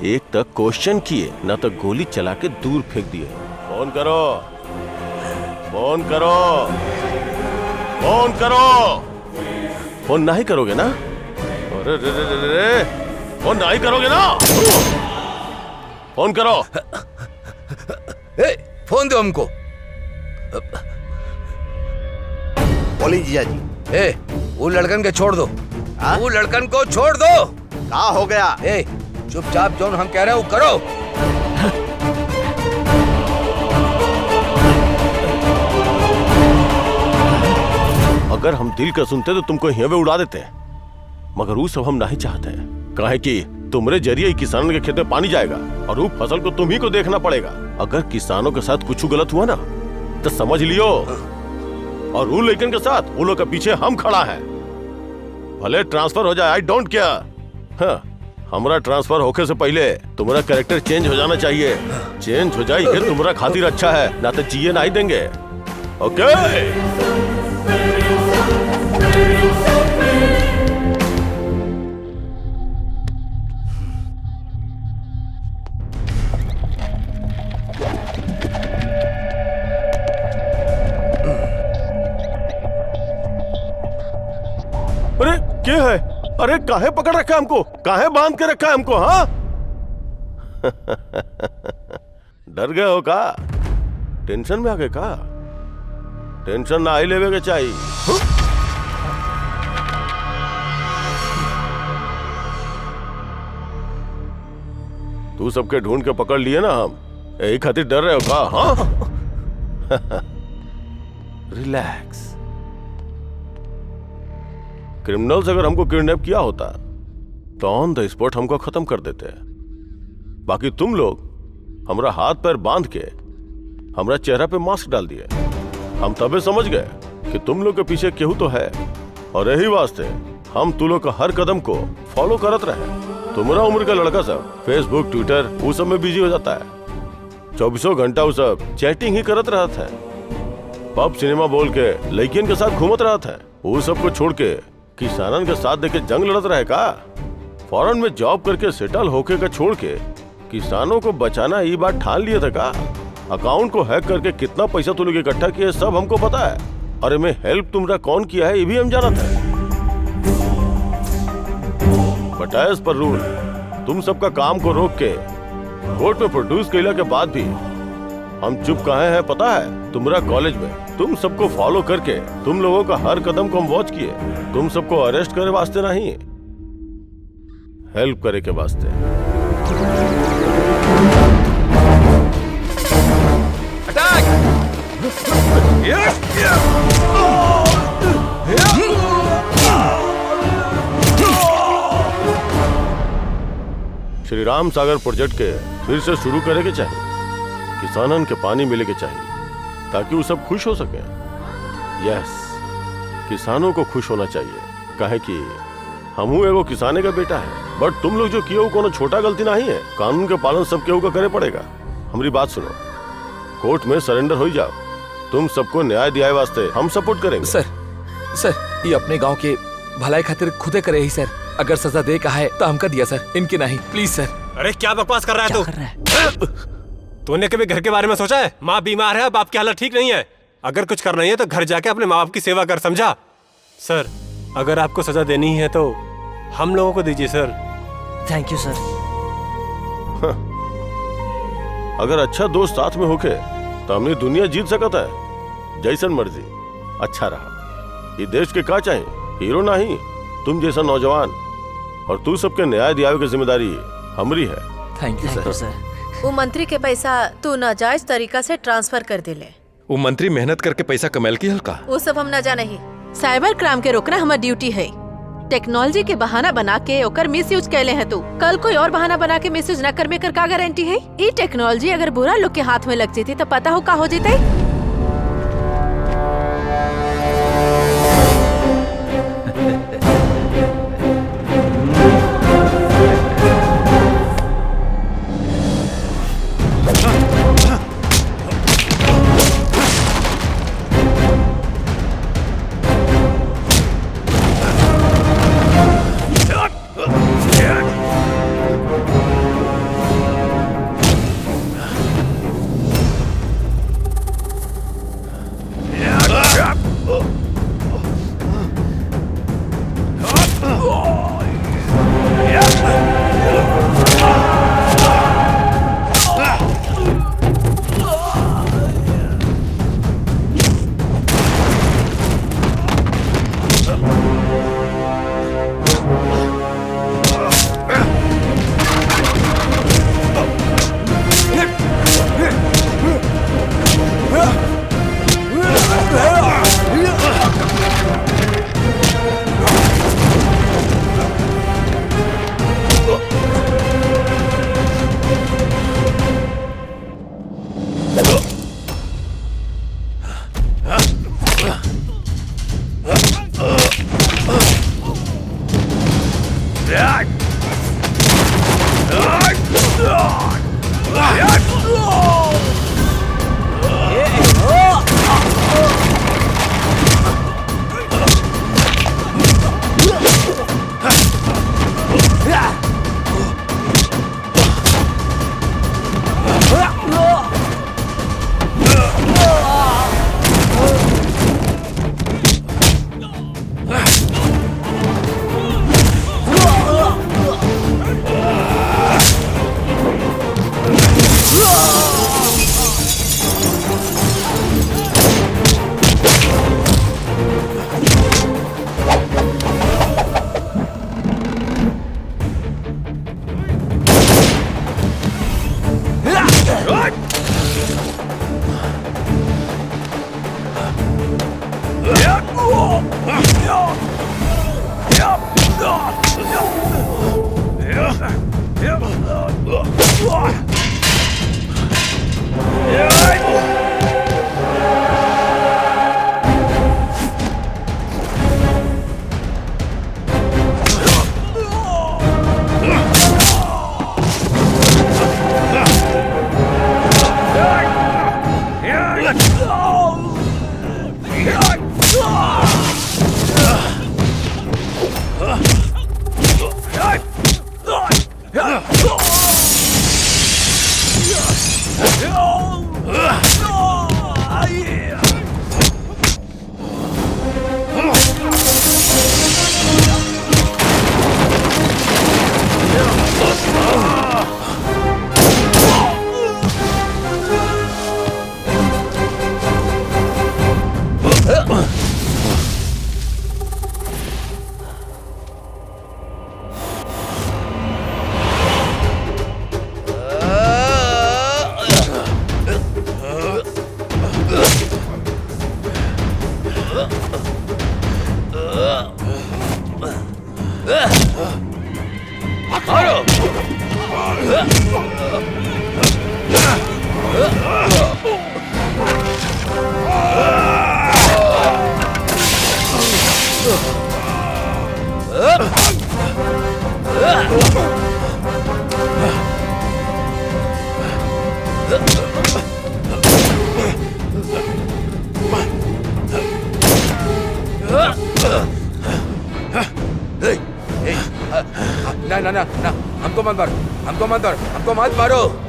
Speaker 12: एक तक क्वेश्चन किए न तो गोली चला के दूर फेंक दिए। फोन करो, फोन करो, फोन करो। फोन नहीं करोगे ना? अरे रे रे रे रे, फोन नहीं करोगे ना? फोन करो।
Speaker 11: फोन दो हमको।
Speaker 6: बोली जीजा जी।
Speaker 11: वो लड़कन के छोड़ दो। वो लड़कन को छोड़ दो।
Speaker 6: क्या हो गया?
Speaker 11: चुपचाप जो हम कह रहे हैं वो करो।
Speaker 12: अगर हम दिल का सुनते तो तुमको यहाँ पे उड़ा देते, मगर वो सब हम नहीं चाहते। काहे कि तुम्हारे जरिए किसानों के खेत में पानी जाएगा और वो फसल को तुम ही को देखना पड़ेगा। अगर किसानों के साथ कुछ गलत हुआ ना तो समझ लियो, और वो लेकिन के साथ वो लोग के पीछे हम खड़ा है। भले ट्रांसफर हो जाए, आई डोंट केयर। हाँ, हमारा ट्रांसफर होके से पहले तुम्हारा कैरेक्टर चेंज हो जाना चाहिए। चेंज हो जाए ये तुम्हारा खातिर अच्छा है, ना तो जिए नहीं देंगे। ओके? अरे क्या है? अरे काहे पकड़ रखा है हमको, काहे बांध के रखा है हमको? हाँ डर गए हो का? टेंशन में आ गए का? टेंशन ना आई लेवे के चाहिए। तू सबके ढूंढ के पकड़ लिए ना हम, यही खातिर डर रहे हो का? हाँ रिलैक्स। क्रिमिनल्स अगर हमको किडनैप किया होता तो ऑन द स्पॉट हमको खत्म कर देते। बाकी तुम लोग हमरा हाथ पैर बांध के हमरा चेहरा पे मास्क डाल दिए। हम तबे समझ गए कि तुम लोग के पीछे केहू तो है, और यही वास्ते हम तू लोग का हर कदम को फॉलो करत रहे। तुम्हारा उम्र का लड़का सब फेसबुक ट्विटर वो सब में बिजी हो जाता है, 24 घंटा वो सब चैटिंग ही करत रहा था, पब सिनेमा बोल के लड़कियन के साथ घूमत रहा था। वो सब को छोड़ के किसानन के साथ देके जंग लड़त रहे का? फॉरेन में जॉब करके सेटल होके का छोड़ के किसानों को बचाना ये बात ठान लिया था का? अकाउंट को हैक करके कितना पैसा तुम लोग इकट्ठा किया सब हमको पता है। अरे मैं हेल्प तुमरा कौन किया है ये भी हम जाना था। बट एज पर रूल तुम सबका काम को रोक के कोर्ट में प्रोड्यूस कैला के बाद भी हम चुप काहे हैं पता है? तुम्हारा कॉलेज में तुम सबको फॉलो करके तुम लोगों का हर कदम को हम वॉच किए। तुम सबको अरेस्ट करे वास्ते नहीं, हेल्प करे के वास्ते। श्री राम सागर प्रोजेक्ट के फिर से शुरू करे के चाहिए। किसानन के पानी मिले के चाहिए ताकि वो सब खुश हो सके। यस, किसानों को खुश होना चाहिए, काहे कि हमहू एगो किसाने का बेटा है। बट तुम लोग जो किए वो कोनो छोटा गलती नहीं है। कानून के पालन सब केहू का करे पड़ेगा। हमारी बात सुनो, कोर्ट में सरेंडर हो जाओ। तुम सबको न्याय दिलाए वास्ते हम सपोर्ट करेंगे।
Speaker 10: सर ये अपने गांव के भलाई खातिर खुदे करे ही सर। अगर सजा दे कहा है तो हमका दिया सर, इनके नहीं प्लीज सर।
Speaker 14: अरे क्या बकवास कर रहा है तू? तूने कभी घर के बारे में सोचा है? माँ बीमार है, बाप की हालत ठीक नहीं है। अगर कुछ करना ही है तो घर जाके अपने माँ बाप की सेवा कर, समझा? सर अगर आपको सजा देनी है तो हम लोगों को दीजिए सर।
Speaker 9: Thank you sir.
Speaker 12: अगर अच्छा दोस्त साथ में होके तो हमने दुनिया जीत सकता है। जैसन मर्जी अच्छा रहा। ये देश के का चाहिए? हीरो नहीं, तुम जैसा नौजवान। और तू सबके न्याय दिलावे की जिम्मेदारी हमरी है।
Speaker 10: Thank you sir.
Speaker 1: वो मंत्री के पैसा तू नाजायज तरीका से ट्रांसफर कर दे ले।
Speaker 2: वो मंत्री मेहनत करके पैसा कमाल की हल्का।
Speaker 1: वो सब हम ना जाने ही। साइबर क्राइम के रोकना हमारी ड्यूटी है। टेक्नोलॉजी के बहाना बना के ओकर मिसयूज कैले है तू। कल कोई और बहाना बना के मिसयूज न करने कर का गारंटी है? ये टेक्नोलॉजी अगर बुरा लोग के हाथ में लग जेती तो पता हो का हो जेते।
Speaker 11: ना ना ना ना, हमको मत मारो, हमको मत मारो, हमको मत मारो।